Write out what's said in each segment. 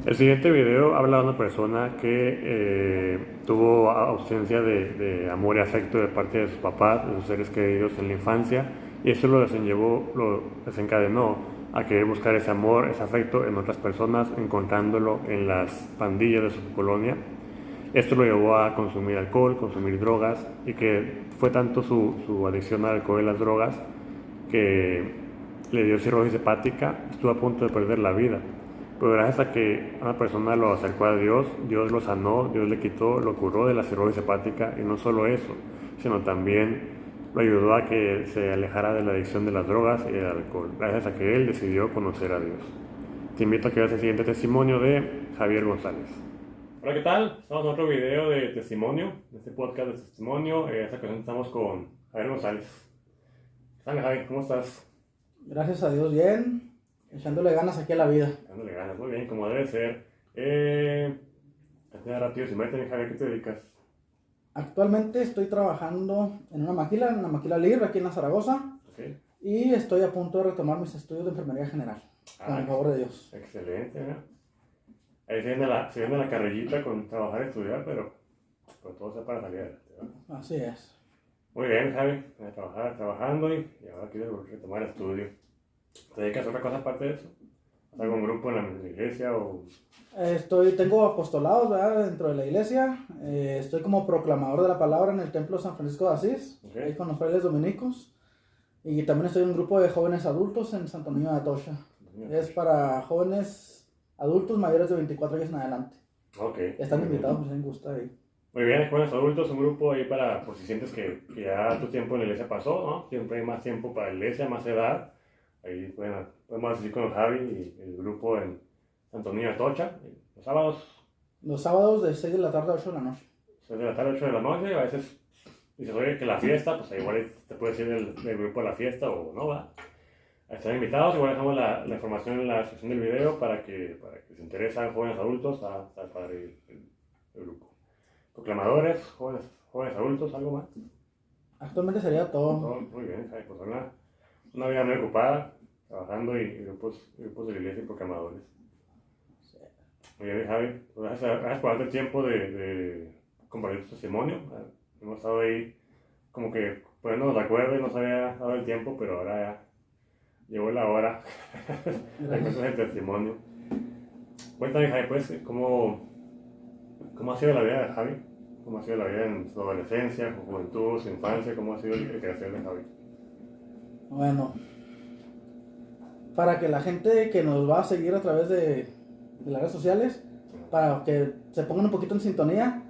El siguiente video habla de una persona que tuvo ausencia de amor y afecto de parte de sus papás, de sus seres queridos en la infancia, y esto lo desencadenó a querer buscar ese amor, ese afecto en otras personas, encontrándolo en las pandillas de su colonia. Esto lo llevó a consumir alcohol, consumir drogas, y que fue tanto su adicción al alcohol y las drogas que le dio cirrosis hepática, estuvo a punto de perder la vida. Pero gracias a que una persona lo acercó a Dios, Dios lo sanó, Dios le quitó, lo curó de la cirrosis hepática, y no solo eso, sino también lo ayudó a que se alejara de la adicción de las drogas y del alcohol, gracias a que él decidió conocer a Dios. Te invito a que veas el siguiente testimonio de Javier González. Hola, ¿qué tal? Estamos en otro video de testimonio, en este podcast de testimonio. Esta ocasión estamos con Javier González. Hola, Javi, ¿cómo estás? Gracias a Dios, bien. Echándole ganas aquí a la vida. Dándole ganas, muy bien, como debe ser. Antes de rápido, si me Javier, ¿a qué te dedicas? Actualmente estoy trabajando en una maquila libre aquí en la Zaragoza. Okay. Y estoy a punto de retomar mis estudios de enfermería general. Con el favor de Dios. Excelente, ¿no? Ahí se viene la carrillita con trabajar y estudiar, pero todo sea para salir adelante, ¿no? Así es. Muy bien, Javi, trabajando y ahora quiero retomar el estudio. ¿Te dedicas a otra cosa aparte de eso? ¿Has algún grupo en la iglesia o...? Tengo apostolados, ¿verdad?, dentro de la iglesia. Estoy como proclamador de la palabra en el templo San Francisco de Asís, Okay. ahí con los frailes dominicos. Y también estoy en un grupo de jóvenes adultos en Santo Niño de Atocha. Es para jóvenes adultos mayores de 24 años en adelante. Okay. Están invitados, si les gusta ahí. Muy bien, jóvenes adultos, un grupo ahí para, por si sientes que ya tu tiempo en la iglesia pasó, ¿no? Siempre hay más tiempo para la iglesia, más edad. Ahí podemos asistir con Javi y el grupo en Santo Niño de Atocha, los sábados. Los sábados de 6 de la tarde a 8 de la noche. 6 de la tarde, 8 de la noche, a veces dices, oye, que la fiesta, pues igual te puedes ir del grupo a la fiesta o no, va. Están invitados, igual dejamos la información en la descripción del video para que se interesan jóvenes adultos, está padre el grupo. Proclamadores, jóvenes adultos, ¿algo más? Actualmente sería todo. Muy bien, Javi, pues una vida muy ocupada, trabajando y grupos de la iglesia y proclamadores. Muy bien, Javi, pues gracias por darte el tiempo de compartir tu testimonio. Hemos estado ahí como que poniéndonos de acuerdo y no se había dado el tiempo, pero ahora ya llegó la hora de contar el testimonio. Cuéntame, Javi, pues, ¿cómo ha sido la vida de Javi? ¿Cómo ha sido la vida en su adolescencia, su juventud, su infancia? ¿Cómo ha sido el crecer de Javi? Bueno, para que la gente que nos va a seguir a través de las redes sociales, para que se pongan un poquito en sintonía,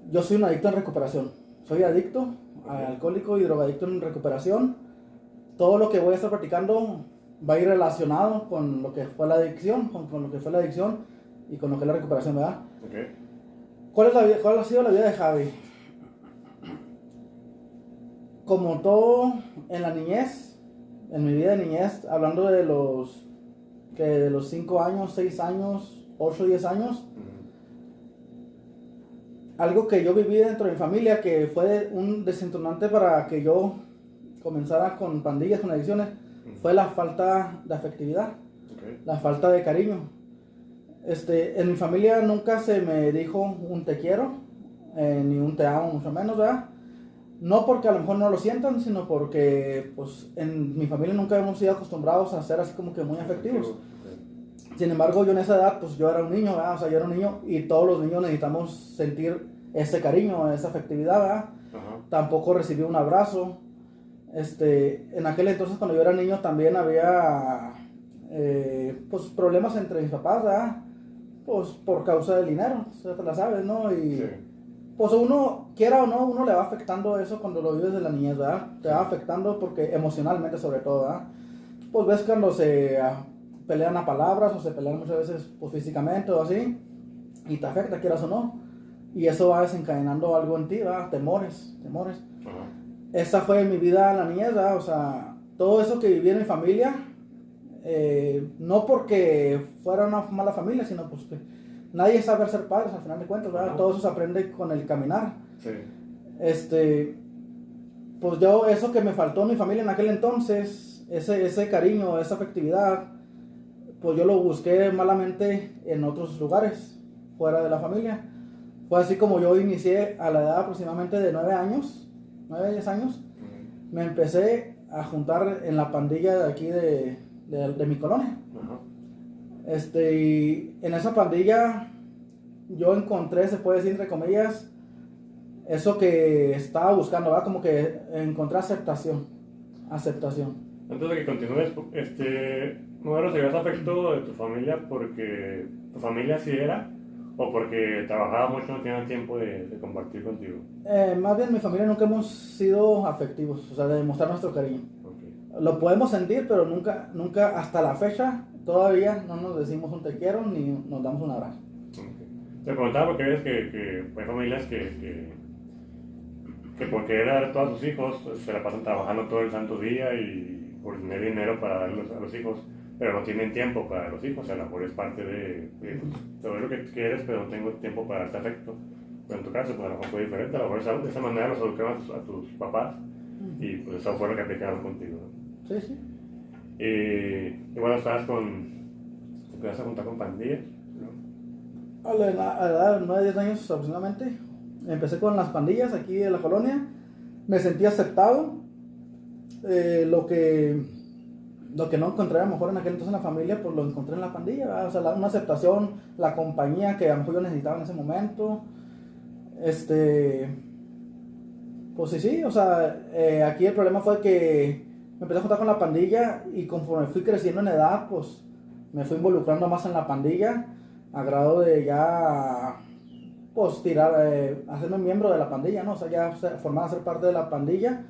yo soy un adicto en recuperación. Soy adicto, alcohólico y drogadicto en recuperación. Todo lo que voy a estar practicando va a ir relacionado con lo que fue la adicción, con lo que fue la adicción y con lo que es la recuperación, ¿verdad? Okay. ¿Cuál ha sido la vida de Javi? Como todo en la niñez, en mi vida de niñez, hablando de los 5 años, 6 años, 8, 10 años, algo que yo viví dentro de mi familia que fue un desentonante para que yo comenzara con pandillas, con adicciones, fue la falta de afectividad, la falta de cariño. En mi familia nunca se me dijo un te quiero, ni un te amo, mucho menos, ¿verdad? No porque a lo mejor no lo sientan, sino porque pues en mi familia nunca hemos sido acostumbrados a ser así como que muy afectivos. Sin embargo, yo en esa edad, pues yo era un niño, ¿verdad? O sea, yo era un niño y todos los niños necesitamos sentir ese cariño, esa afectividad, ¿verdad? Tampoco recibí un abrazo. En aquel entonces, cuando yo era niño, también había pues problemas entre mis papás, ¿verdad? Pues por causa del dinero, o sea, te la sabes, ¿no? Y sí. Pues uno, quiera o no, uno le va afectando eso cuando lo vives de la niñez, ¿verdad? Te va afectando porque emocionalmente sobre todo, ¿verdad? Pues ves cuando se pelean a palabras o se pelean muchas veces pues, físicamente o así, y te afecta, quieras o no, y eso va desencadenando algo en ti, ¿verdad? Temores. Esa fue mi vida en la niñez, ¿verdad? O sea, todo eso que viví en mi familia, no porque fuera una mala familia, sino pues que nadie sabe ser padres al final de cuentas, ¿verdad? Todo eso se aprende con el caminar. Sí. Pues yo, eso que me faltó en mi familia en aquel entonces, ese cariño, esa afectividad, pues yo lo busqué malamente en otros lugares, fuera de la familia. Fue así como yo inicié a la edad aproximadamente de 9 años, 9, 10 años. Me empecé a juntar en la pandilla de aquí de mi colonia. Y en esa pandilla yo encontré, se puede decir entre comillas, eso que estaba buscando, ¿verdad? Como que encontré aceptación. Antes de que continúes, ¿no recibías afecto de tu familia porque tu familia así era? ¿O porque trabajaba mucho y no tenían tiempo de compartir contigo? Más bien mi familia nunca hemos sido afectivos, o sea, de demostrar nuestro cariño. Okay. Lo podemos sentir, pero nunca hasta la fecha, todavía no nos decimos un te quiero ni nos damos un abrazo. Okay. Te preguntaba porque ves que hay familias que por querer dar a todos sus hijos se la pasan trabajando todo el santo día y por tener dinero para darlos a los hijos, pero no tienen tiempo para los hijos. A lo mejor es parte de pues, te doy lo que quieres, pero no tengo tiempo para darte afecto. Pero en tu caso, pues a lo mejor fue diferente. A lo mejor de esa manera los educaron a tus papás y pues eso fue lo que aplicaron contigo, ¿no? Sí, sí. Y bueno, te empezaste a juntar con pandillas, ¿no? A la edad de 9, 10 años aproximadamente, empecé con las pandillas aquí de la colonia. Me sentí aceptado. Lo que no encontré a lo mejor en aquel entonces en la familia, pues lo encontré en la pandilla, ¿verdad? O sea, una aceptación, la compañía que a lo mejor yo necesitaba en ese momento. Pues sí, o sea, aquí el problema fue que me empecé a juntar con la pandilla y conforme fui creciendo en edad, pues me fui involucrando más en la pandilla, a grado de ya, pues hacerme miembro de la pandilla, ¿no? O sea, ya formar a ser parte de la pandilla.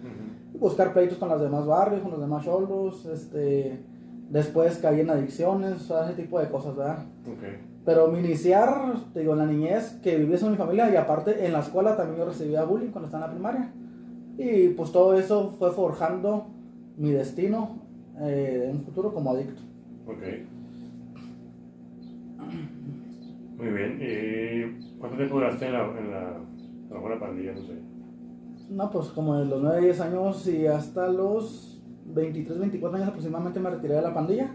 Buscar pleitos con los demás barrios, con los demás choldos, después caí en adicciones, o sea, ese tipo de cosas, ¿verdad? Okay. Pero mi iniciar, te digo, en la niñez, que viví eso en mi familia, y aparte en la escuela también yo recibía bullying cuando estaba en la primaria. Y pues todo eso fue forjando mi destino en un futuro como adicto. Ok. Muy bien. ¿Y cuánto tiempo duraste en la pandilla? No sé. No, pues como de los 9, 10 años y hasta los 23, 24 años aproximadamente me retiré de la pandilla.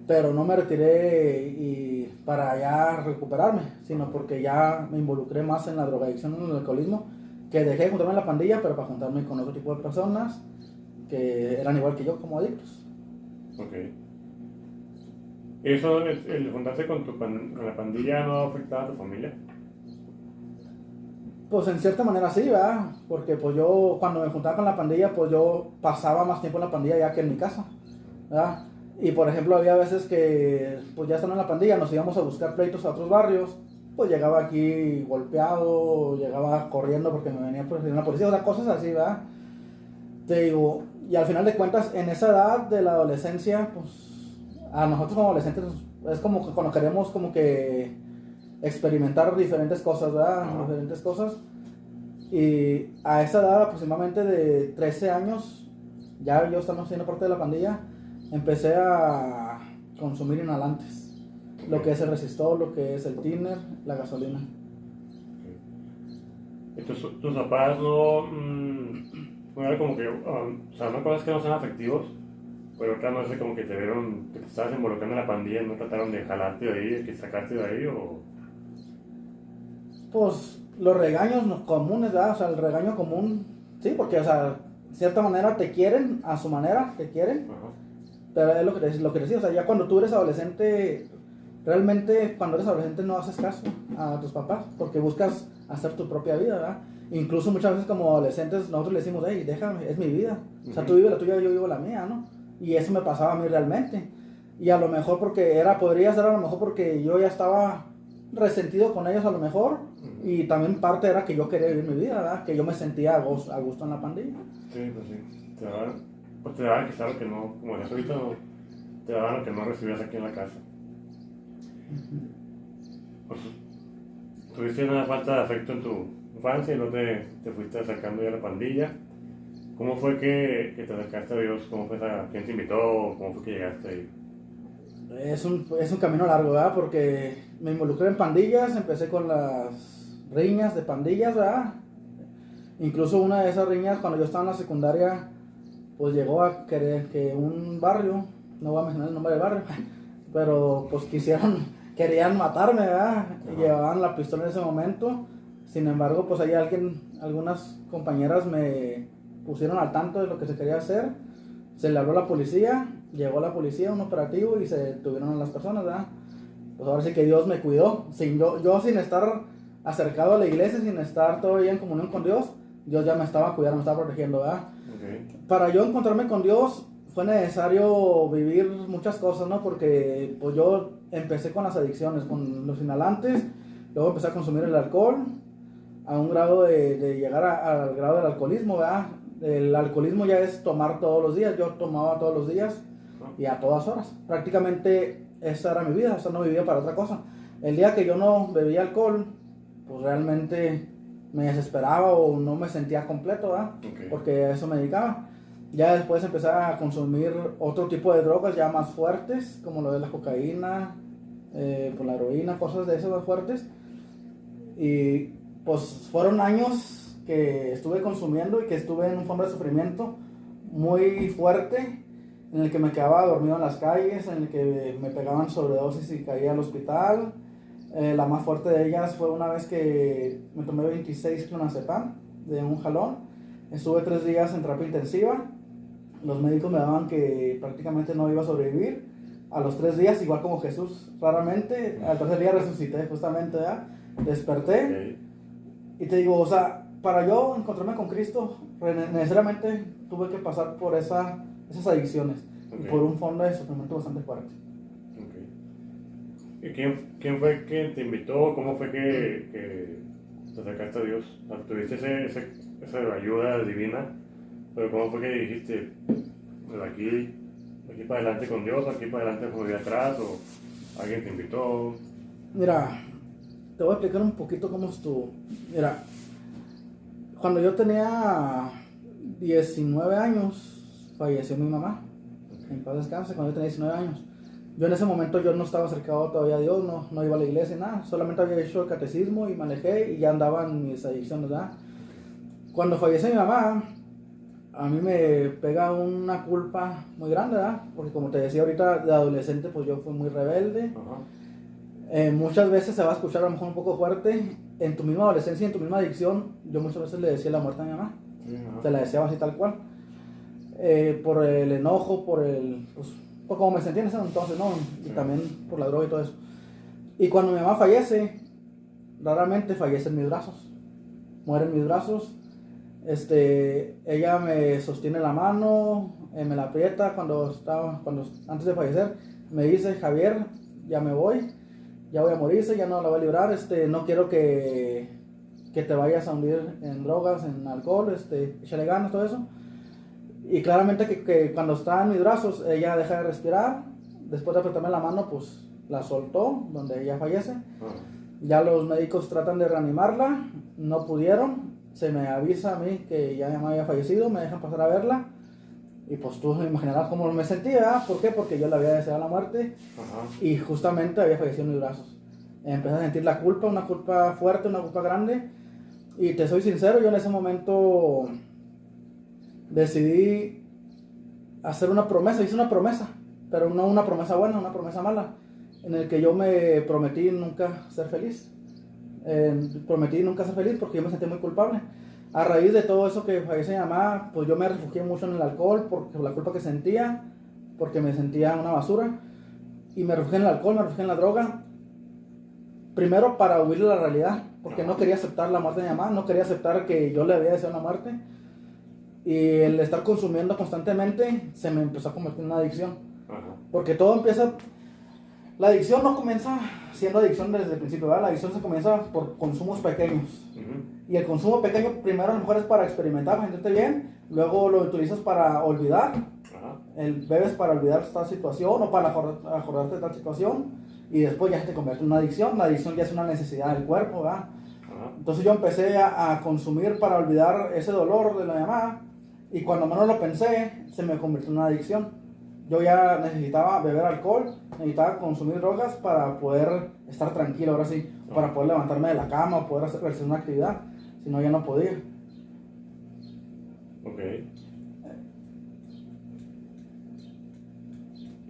Pero no me retiré para ya recuperarme, sino porque ya me involucré más en la drogadicción y en el alcoholismo, que dejé de juntarme en la pandilla, pero para juntarme con otro tipo de personas que eran igual que yo, como adictos. Ok. ¿Eso, el juntarse con la pandilla no afectaba a tu familia? Pues en cierta manera sí, ¿verdad? Porque pues yo cuando me juntaba con la pandilla, pues yo pasaba más tiempo en la pandilla ya que en mi casa, ¿verdad? Y por ejemplo había veces que pues ya estando en la pandilla nos íbamos a buscar pleitos a otros barrios, pues llegaba aquí golpeado, llegaba corriendo porque me venía la policía, o sea, cosas así, ¿verdad? Te digo, y al final de cuentas en esa edad de la adolescencia, pues a nosotros como adolescentes es como que cuando queremos como que experimentar diferentes cosas, ¿verdad? Diferentes cosas. Y a esa edad aproximadamente de 13 años, ya yo estando siendo parte de la pandilla, empecé a consumir inhalantes. Okay. Lo que es el resistor, lo que es el thinner, la gasolina. Okay. ¿Tus papás no era como que, o sea, no cosas que no sean afectivos, pero otra no sé, como que te vieron que te estabas involucrando en la pandilla, no trataron de jalarte de ahí, de sacarte de ahí o...? Pues los regaños comunes, ¿verdad? O sea, el regaño común, sí, porque, o sea, de cierta manera te quieren, a su manera te quieren. Ajá. Pero es lo que decía, o sea, ya cuando tú eres adolescente, realmente cuando eres adolescente no haces caso a tus papás, porque buscas hacer tu propia vida, ¿verdad? Incluso muchas veces como adolescentes nosotros le decimos, hey, déjame, es mi vida, o sea, tú vives la tuya, yo vivo la mía, ¿no? Y eso me pasaba a mí realmente, y a lo mejor podría ser a lo mejor porque yo ya estaba resentido con ellos a lo mejor, y también parte era que yo quería vivir mi vida, ¿verdad? Que yo me sentía a gusto en la pandilla. Sí, pues sí, te daban quizás lo que no, como decías ahorita, te daban lo que no recibías aquí en la casa. Pues, tuviste una falta de afecto en tu infancia y no te fuiste acercando ya a la pandilla. ¿Cómo fue que te acercaste a Dios? ¿Cómo fue quién te invitó? ¿Cómo fue que llegaste ahí? Es un camino largo, ¿verdad? Porque me involucré en pandillas, empecé con las riñas de pandillas, ¿verdad? Incluso una de esas riñas, cuando yo estaba en la secundaria, pues llegó a querer que un barrio, no voy a mencionar el nombre del barrio, pero pues querían matarme, ¿verdad? Y llevaban la pistola en ese momento. Sin embargo, pues ahí algunas compañeras me pusieron al tanto de lo que se quería hacer. Se le habló a la policía, llegó la policía, un operativo, y se detuvieron a las personas, ¿verdad? Pues ahora sí que Dios me cuidó. Yo sin estar acercado a la iglesia, sin estar todavía en comunión con Dios, Dios ya me estaba cuidando, me estaba protegiendo, ¿verdad? Okay. Para yo encontrarme con Dios fue necesario vivir muchas cosas, ¿no? Porque pues yo empecé con las adicciones, con los inhalantes, luego empecé a consumir el alcohol, a un grado de llegar al grado del alcoholismo, ¿verdad? El alcoholismo ya es tomar todos los días, yo tomaba todos los días y a todas horas. Prácticamente esa era mi vida, o sea, no vivía para otra cosa. El día que yo no bebía alcohol, pues realmente me desesperaba o no me sentía completo, ¿verdad? Okay. Porque a eso me dedicaba. Ya después empecé a consumir otro tipo de drogas ya más fuertes, como lo de la cocaína, pues la heroína, cosas de esas más fuertes. Y pues fueron años que estuve consumiendo y que estuve en un fondo de sufrimiento muy fuerte, en el que me quedaba dormido en las calles, en el que me pegaban sobredosis y caía al hospital. La más fuerte de ellas fue una vez que me tomé 26 clonazepam de un jalón. Estuve 3 días en terapia intensiva. Los médicos me daban que prácticamente no iba a sobrevivir. A los 3 días, igual como Jesús, raramente, al tercer día resucité justamente, ¿ya? Desperté. Okay. Y te digo, o sea, para yo encontrarme con Cristo, necesariamente tuve que pasar por esas adicciones. Okay. Y por un fondo de sufrimiento bastante fuerte. ¿Y quién fue quien te invitó? ¿Cómo fue que te acercaste a Dios? ¿Tuviste esa ayuda divina? Pero ¿cómo fue que dijiste, pues aquí para adelante con Dios, aquí para adelante por atrás, o alguien te invitó? Mira, te voy a explicar un poquito cómo estuvo. Mira, cuando yo tenía 19 años, falleció mi mamá. En paz descanse, cuando yo tenía 19 años. Yo en ese momento yo no estaba acercado todavía a Dios, no iba a la iglesia, nada. Solamente había hecho el catecismo y me alejé y ya andaba en mis adicciones, ¿verdad? Cuando fallece mi mamá, a mí me pega una culpa muy grande, ¿verdad? Porque como te decía ahorita, de adolescente pues yo fui muy rebelde. Muchas veces se va a escuchar a lo mejor un poco fuerte. En tu misma adolescencia, en tu misma adicción, yo muchas veces le decía la muerte a mi mamá. Se la deseaba así tal cual. Por el enojo, por como me sentía en ese entonces, ¿no? Y también por la droga y todo eso. Y cuando mi mamá fallece, raramente fallece en mis brazos. Muere en mis brazos. Ella me sostiene la mano, me la aprieta antes de fallecer. Me dice, Javier, ya me voy, ya voy a morirse, ya no la voy a librar. No quiero que te vayas a hundir en drogas, en alcohol, échale ganas, todo eso. Y claramente que cuando está en mis brazos, ella deja de respirar. Después de apretarme la mano, pues la soltó, donde ella fallece. Ya los médicos tratan de reanimarla, no pudieron. Se me avisa a mí que ya mi mamá había fallecido, me dejan pasar a verla. Y pues tú imaginarás cómo me sentía, ¿verdad? ¿Por qué? Porque yo le había deseado la muerte. Y justamente había fallecido en mis brazos. Empecé a sentir la culpa, una culpa fuerte, una culpa grande. Y te soy sincero, yo en ese momento decidí hacer una promesa, hice una promesa, pero no una promesa buena, una promesa mala, en el que yo me prometí nunca ser feliz. Prometí nunca ser feliz porque yo me sentí muy culpable. A raíz de todo eso que fallece mi mamá, pues yo me refugié mucho en el alcohol por la culpa que sentía, porque me sentía una basura, y me refugié en el alcohol, me refugié en la droga, primero para huir de la realidad, porque no quería aceptar la muerte de mi mamá, no quería aceptar que yo le había deseado la muerte. Y el estar consumiendo constantemente se me empezó a convertir en una adicción. Porque todo empieza... La adicción no comienza siendo adicción desde el principio, ¿verdad? La adicción se comienza por consumos pequeños. Y el consumo pequeño primero a lo mejor es para experimentar, para sentirte bien. Luego lo utilizas para olvidar. Bebes para olvidar esta situación o para acordarte de tal situación. Y después ya se te convierte en una adicción. La adicción ya es una necesidad del cuerpo, ¿verdad? Entonces yo empecé a consumir para olvidar ese dolor de la mamá. Y cuando menos lo pensé, se me convirtió en una adicción. Yo ya necesitaba beber alcohol, necesitaba consumir drogas para poder estar tranquilo, ahora sí, para poder levantarme de la cama, poder hacer una actividad. Si no, ya no podía. Ok.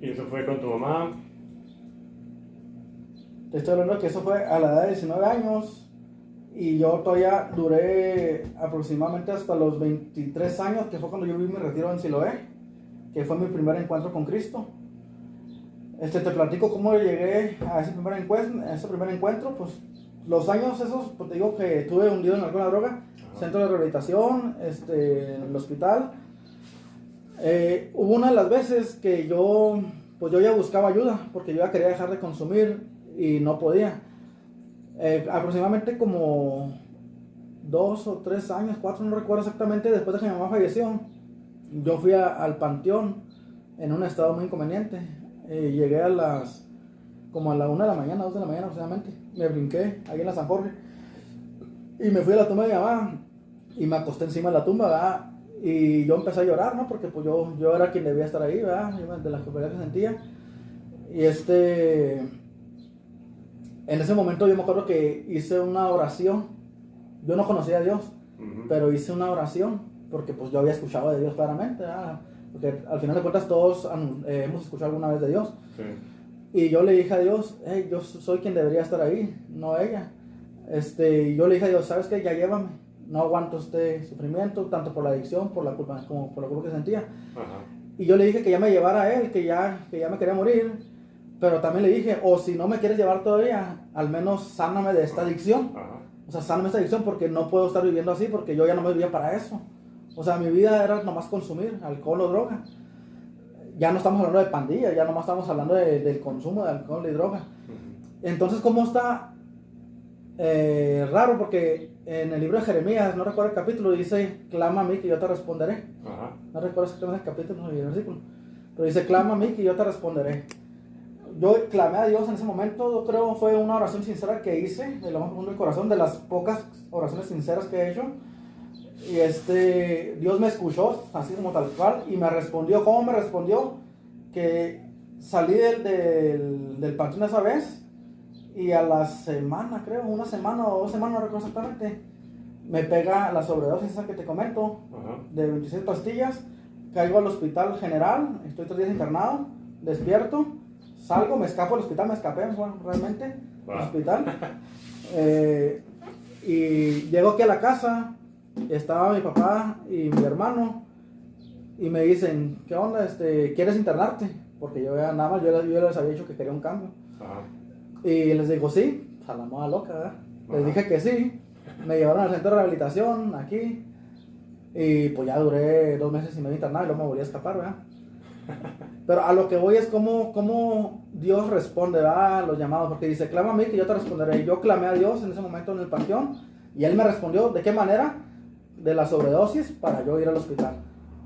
¿Y eso fue con tu mamá? Te estoy hablando que eso fue a la edad de 19 años y yo todavía duré aproximadamente hasta los 23 años, que fue cuando yo vi mi retiro en Siloé, que fue mi primer encuentro con Cristo. Te platico cómo llegué a ese primer encuentro, pues los años esos, pues te digo que estuve hundido en alguna droga, centro de rehabilitación, en el hospital. Hubo una de las veces que yo ya buscaba ayuda, porque yo ya quería dejar de consumir y no podía. Aproximadamente como 2 o 3 años, 4, no recuerdo exactamente, después de que mi mamá falleció, yo fui al panteón en un estado muy inconveniente. Llegué como a la 1 de la mañana, 2 de la mañana aproximadamente. Me brinqué ahí en la San Jorge y me fui a la tumba de mi mamá y me acosté encima de la tumba, ¿verdad? Y yo empecé a llorar, ¿no? Porque pues yo era quien debía estar ahí, ¿verdad? De la culpabilidad que sentía. Y en ese momento yo me acuerdo que hice una oración. Yo no conocía a Dios, pero hice una oración porque pues yo había escuchado de Dios claramente, ¿verdad? Porque al final de cuentas todos hemos escuchado alguna vez de Dios. Sí. Y yo le dije a Dios, hey, yo soy quien debería estar ahí, no ella. Y yo le dije a Dios, ¿sabes qué? Ya llévame. No aguanto este sufrimiento, tanto por la adicción, por la culpa, como por la culpa que sentía. Ajá. Y yo le dije que ya me llevara a él, que ya me quería morir. Pero también le dije, o si no me quieres llevar todavía, al menos sáname de esta adicción. Ajá. O sea, sáname de esta adicción porque no puedo estar viviendo así, porque yo ya no me vivía para eso. O sea, mi vida era nomás consumir alcohol o droga. Ya no estamos hablando de pandillas, ya nomás estamos hablando del consumo de alcohol y droga. Entonces, ¿cómo está? Raro, porque en el libro de Jeremías, no recuerdo el capítulo, dice, clama a mí que yo te responderé. Ajá. No recuerdo exactamente el capítulo ni el versículo, pero dice, clama a mí que yo te responderé. Yo clamé a Dios en ese momento, yo creo fue una oración sincera que hice, de lo más profundo del corazón, de las pocas oraciones sinceras que he hecho. Y Dios me escuchó, así como tal cual, y me respondió. ¿Cómo me respondió? Que salí del panteón esa vez, y a la semana, creo, 1 semana o 2 semanas, no recuerdo exactamente, me pega la sobredosis esa que te comento, de 26 pastillas, caigo al hospital general, estoy 3 días internado, despierto, salgo, me escapo del hospital, me escapé, bueno, realmente, del hospital, y llego aquí a la casa, estaba mi papá y mi hermano, y me dicen, ¿qué onda? ¿Quieres internarte? Porque yo ya nada más, yo les había dicho que quería un cambio. Ajá. Y les digo, sí, a la moda loca, ¿verdad? Les dije que sí, me llevaron al centro de rehabilitación aquí, y pues ya duré 2 meses y medio internado y luego me volví a escapar, ¿verdad? Pero a lo que voy es cómo Dios responde, ¿verdad? A los llamados, porque dice, clama a mí que yo te responderé. Yo clamé a Dios en ese momento en el panteón, y Él me respondió, ¿de qué manera? De la sobredosis para yo ir al hospital.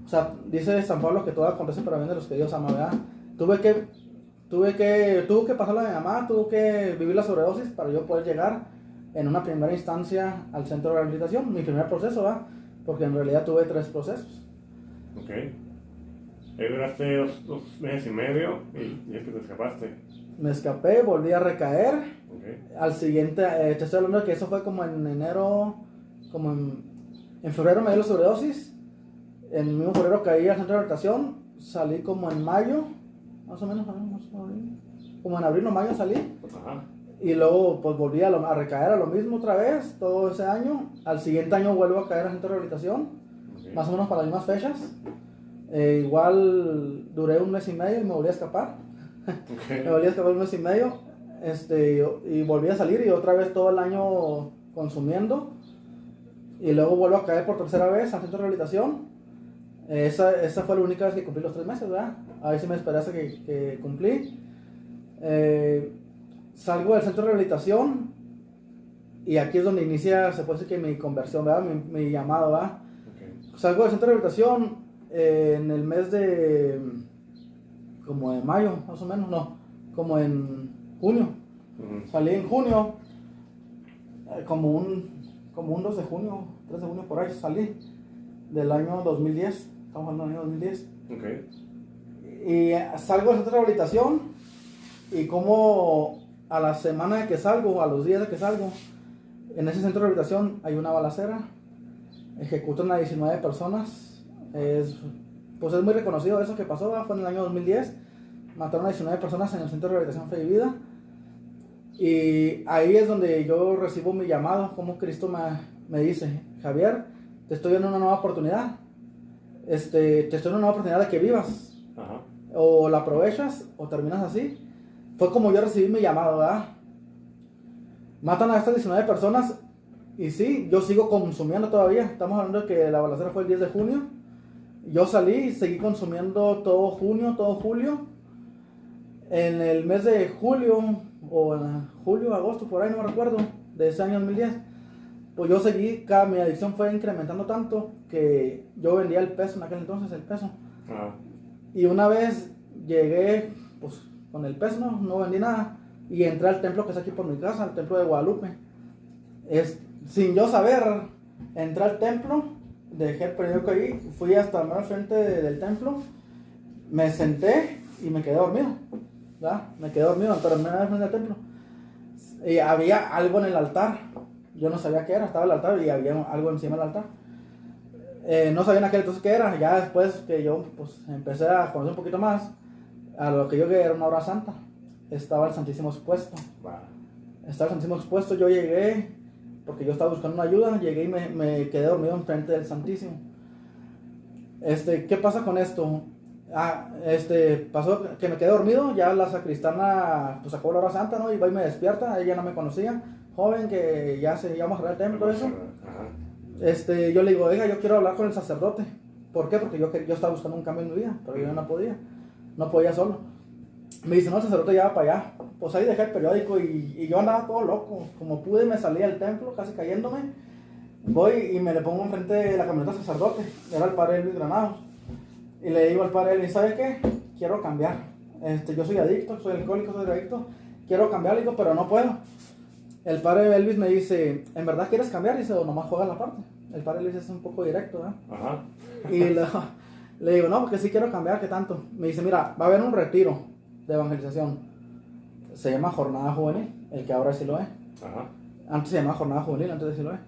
O sea, dice San Pablo que todo acontece para bien de los que Dios ama, ¿verdad? Tuve que pasarlo a mi mamá, tuve que vivir la sobredosis para yo poder llegar en una primera instancia al centro de rehabilitación, mi primer proceso, ¿verdad? Porque en realidad tuve 3 procesos. Ok. Ahí duraste 2 meses y medio y es que te escapaste. Me escapé, volví a recaer. Okay. Al siguiente, te estoy hablando de que eso fue como en enero, como en febrero me dio la sobredosis. En el mismo febrero caí al centro de rehabilitación, salí como en mayo, más o menos, como en abril o mayo salí. Ajá. Y luego pues volví a recaer a lo mismo otra vez, todo ese año. Al siguiente año vuelvo a caer al centro de rehabilitación, okay, más o menos para las mismas fechas. Igual duré 1 mes y medio y me volví a escapar. Okay. Me volví a escapar 1 mes y medio, y volví a salir y otra vez todo el año consumiendo. Y luego vuelvo a caer por 3.ª vez al centro de rehabilitación. Esa fue la única vez que cumplí los 3 meses, ¿verdad? Ahí sí me esperé hasta que cumplí. Salgo del centro de rehabilitación y aquí es donde inicia, se puede decir que mi conversión, ¿verdad? Mi llamado, ¿verdad? Okay. Salgo del centro de rehabilitación en el mes como de mayo, más o menos, no, como en junio. Uh-huh. Salí en junio, como un 2 de junio, 3 de junio por ahí salí, del año 2010, estamos hablando del año 2010. Okay. Y salgo del centro de rehabilitación y como a la semana de que salgo, a los días de que salgo, en ese centro de rehabilitación hay una balacera, ejecutan a 19 personas. Pues es muy reconocido eso que pasó, ¿verdad? Fue en el año 2010, mataron a 19 personas en el centro de rehabilitación Fe y Vida. Y ahí es donde yo recibo mi llamado, como Cristo me dice, Javier, te estoy dando una nueva oportunidad. Te estoy dando una nueva oportunidad de que vivas. Ajá. O la aprovechas o terminas así. Fue como yo recibí mi llamado, ¿verdad? Matan a estas 19 personas y sí, yo sigo consumiendo todavía. Estamos hablando de que la balacera fue el 10 de junio. Yo salí y seguí consumiendo todo junio, todo julio. En el mes de julio, o en julio, agosto, por ahí no me recuerdo, de ese año 2010, pues yo seguí, mi adicción fue incrementando tanto que yo vendía el peso en aquel entonces, el peso. Ah. Y una vez llegué, pues con el peso no vendí nada, y entré al templo que está aquí por mi casa, al templo de Guadalupe. Sin yo saber, entré al templo, dejé el periódico ahí, fui hasta el frente del templo, me senté y me quedé dormido. ¿verdad? Me quedé dormido, pero me frente del templo. Y había algo en el altar. Yo no sabía qué era, estaba el altar y había algo encima del altar. No sabía en aquel entonces qué era. Ya después que yo pues, empecé a conocer un poquito más, a lo que yo que era una hora santa, estaba el Santísimo expuesto. Wow. Estaba el Santísimo expuesto, yo llegué, porque yo estaba buscando una ayuda, llegué y me quedé dormido enfrente del Santísimo. ¿Qué pasa con esto? Pasó que me quedé dormido, ya la sacristana pues sacó la hora santa, ¿no? Y va y me despierta, ella no me conocía, joven que ya se íbamos a arreglar el templo, eso. Yo le digo, oiga, yo quiero hablar con el sacerdote. ¿Por qué? Porque yo estaba buscando un cambio en mi vida, pero yo no podía solo. Me dice, no, el sacerdote ya va para allá. Pues ahí dejé el periódico y yo andaba todo loco, como pude me salí del templo, casi cayéndome. Voy y me le pongo enfrente de la camioneta del sacerdote, era el padre Elvis Granados. Y le digo al padre Elvis, ¿sabe qué? Quiero cambiar. Yo soy adicto, soy alcohólico, soy adicto. Quiero cambiar, le digo, pero no puedo. El padre Elvis me dice, ¿en verdad quieres cambiar? Y dice, o nomás juega la parte. El padre Elvis es un poco directo, ¿verdad? Ajá. Y le digo, no, porque sí quiero cambiar, ¿qué tanto? Me dice, mira, va a haber un retiro de evangelización. Se llama Jornada Juvenil, el que ahora sí lo es. Ajá. Antes se llamaba Jornada Juvenil, antes de sí lo es.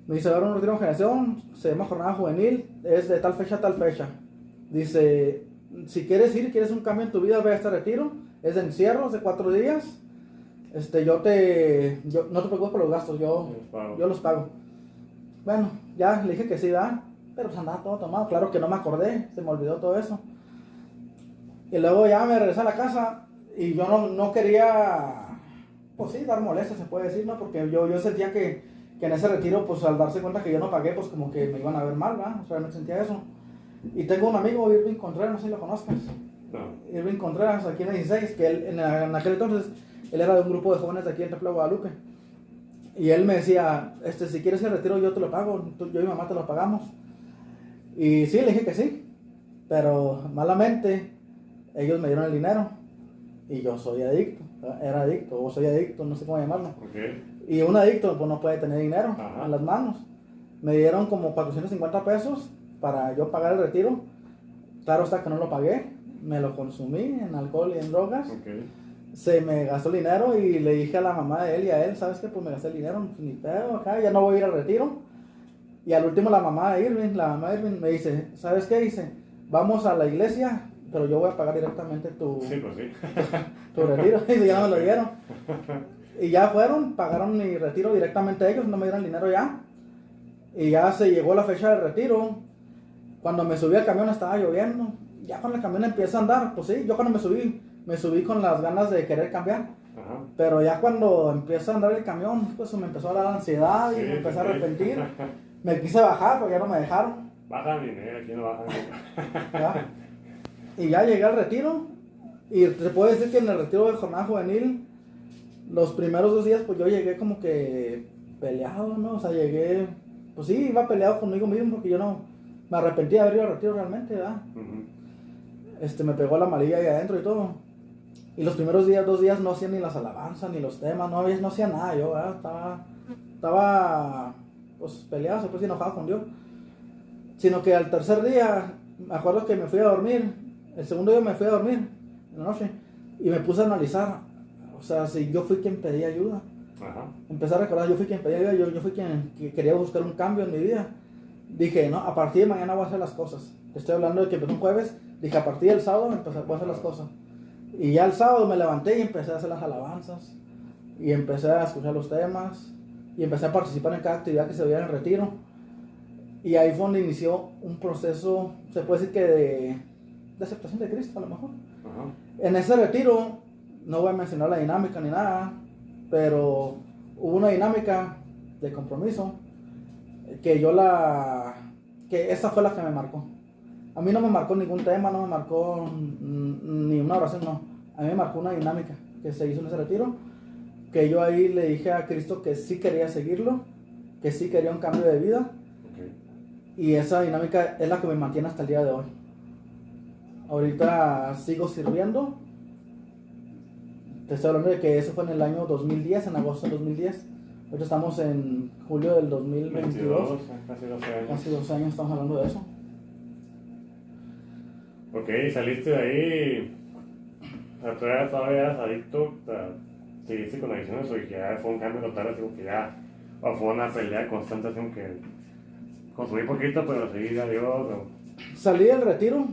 Me dice, va a haber un retiro de evangelización, se llama Jornada Juvenil, es de tal fecha a tal fecha. Dice, si quieres ir, quieres un cambio en tu vida, ve a este retiro. Es de encierro, es de 4 días. No te preocupes por los gastos, yo los pago. Bueno, ya le dije que sí, ¿verdad? Pero pues andaba todo tomado, claro que no me acordé, se me olvidó todo eso. Y luego ya me regresé a la casa y yo no quería, pues sí, dar molestia, se puede decir, ¿no? Porque yo sentía que en ese retiro, pues al darse cuenta que yo no pagué, pues como que me iban a ver mal, ¿verdad? O sea, me sentía eso. Y tengo un amigo, Irving Contreras, no sé si lo conozcas. No. Irving Contreras, aquí en el 16, que él, en aquel entonces, él era de un grupo de jóvenes de aquí en Templo de Guadalupe. Y él me decía, si quieres el retiro yo te lo pago, yo y mi mamá te lo pagamos. Y sí, le dije que sí, pero malamente ellos me dieron el dinero y yo soy adicto, era adicto o soy adicto, no sé cómo llamarlo. Okay. Y un adicto pues no puede tener dinero en las manos. Me dieron como 450 pesos para yo pagar el retiro. Claro está que no lo pagué, me lo consumí en alcohol y en drogas. Okay. Se me gastó el dinero y le dije a la mamá de él y a él, ¿sabes qué? Pues me gasté el dinero, ni pedo, acá, ya no voy a ir al retiro. Y al último la mamá de Irving me dice, ¿sabes qué? Dice, vamos a la iglesia, pero yo voy a pagar directamente tu retiro. Y ya no me lo dieron. Y ya pagaron mi retiro directamente ellos, no me dieron el dinero ya. Y ya se llegó la fecha del retiro. Cuando me subí al camión estaba lloviendo. Ya cuando el camión empieza a andar, pues sí, yo cuando me subí con las ganas de querer cambiar. Ajá. Pero ya cuando empieza a andar el camión, pues me empezó a dar ansiedad y me empecé a arrepentir. Me quise bajar, pero ya no me dejaron. Bajan dinero, aquí no bajan. ¿Ya? Y ya llegué al retiro. Y te puedo decir que en el retiro de Jornada Juvenil, los primeros 2 días, pues yo llegué como que peleado, ¿no? O sea, llegué, pues sí, iba peleado conmigo mismo porque yo no me arrepentí de haber ido al retiro realmente, ¿verdad? Uh-huh. Me pegó la malilla ahí adentro y todo. Y los primeros 2 días no hacía ni las alabanzas, ni los temas, no hacía nada yo, ¿verdad? Estaba pues peleado, se puso enojado con Dios. Sino que al tercer día, me acuerdo que me fui a dormir, el segundo día me fui a dormir, en la noche, y me puse a analizar, o sea, si yo fui quien pedía ayuda. Ajá. Empecé a recordar, yo fui quien pedía ayuda, yo fui quien quería buscar un cambio en mi vida. Dije, no, a partir de mañana voy a hacer las cosas. Estoy hablando de que empezó un jueves, dije, a partir del sábado voy a hacer las cosas. Y ya el sábado me levanté y empecé a hacer las alabanzas. y empecé a escuchar los temas y empecé a participar en cada actividad que se veía en el retiro. Y ahí fue donde inició un proceso, se puede decir que de aceptación de Cristo a lo mejor. En ese retiro, no voy a mencionar la dinámica ni nada, pero hubo una dinámica de compromiso que que esa fue la que me marcó. A mí no me marcó ningún tema, no me marcó ni una oración, no. A mí me marcó una dinámica que se hizo en ese retiro, que yo ahí le dije a Cristo que sí quería seguirlo, que sí quería un cambio de vida. Y esa dinámica es la que me mantiene hasta el día de hoy. Ahorita sigo sirviendo. Te estoy hablando de que eso fue en el año 2010, en agosto del 2010. Ahorita estamos en julio del 2022. Casi 12 años. Casi 12 años estamos hablando de eso. Ok, saliste de ahí. O sea, tú todavía eras adicto. Seguiste con adicciones o ya fue un cambio total, así como que ya. O fue una pelea constante, así como que consumí poquito, pero seguí a Dios. Salí del retiro.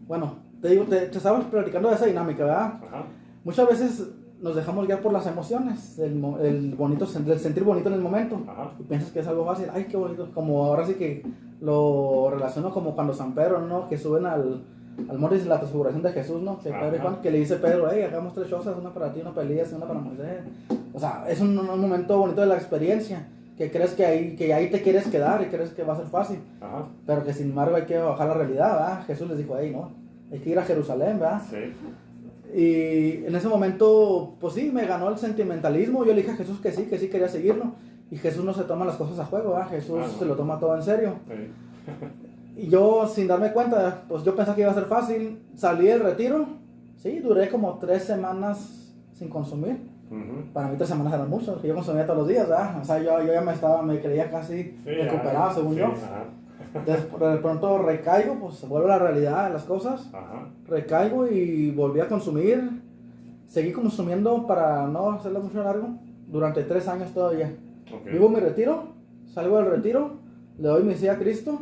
Bueno, te digo, te estábamos platicando de esa dinámica, ¿verdad? Ajá. Muchas veces nos dejamos guiar por las emociones, el sentir bonito en el momento. Ajá. Y piensas que es algo fácil, ay, qué bonito. Como ahora sí que lo relaciono como cuando San Pedro, ¿no? Que suben al monte de la transfiguración de Jesús, ¿no? Que Pedro y Juan, que le dice Pedro, hey, hagamos 3 cosas, una para ti, una para Elías y una para Moisés. O sea, es un momento bonito de la experiencia, que crees que ahí te quieres quedar y crees que va a ser fácil. Ajá. Pero que sin embargo hay que bajar la realidad, ¿verdad? Jesús les dijo, hey, no, hay que ir a Jerusalén, ¿verdad? Sí. Y en ese momento, pues sí, me ganó el sentimentalismo. Yo le dije a Jesús que sí quería seguirlo. Y Jesús no se toma las cosas a juego, ¿verdad? Jesús se lo toma todo en serio. Sí. Y yo, sin darme cuenta, pues yo pensaba que iba a ser fácil. Salí del retiro, sí, duré como 3 semanas sin consumir. Para mí 3 semanas eran mucho, que yo consumía todos los días, ¿verdad? O sea, yo ya me creía casi recuperado, según yo. Ajá. De pronto recaigo, pues vuelvo a la realidad de las cosas. Ajá. Recaigo y volví a consumir. Seguí consumiendo, para no hacerlo mucho largo, durante 3 años todavía. Okay. Vivo mi retiro, salgo del retiro, le doy mi sí a Cristo.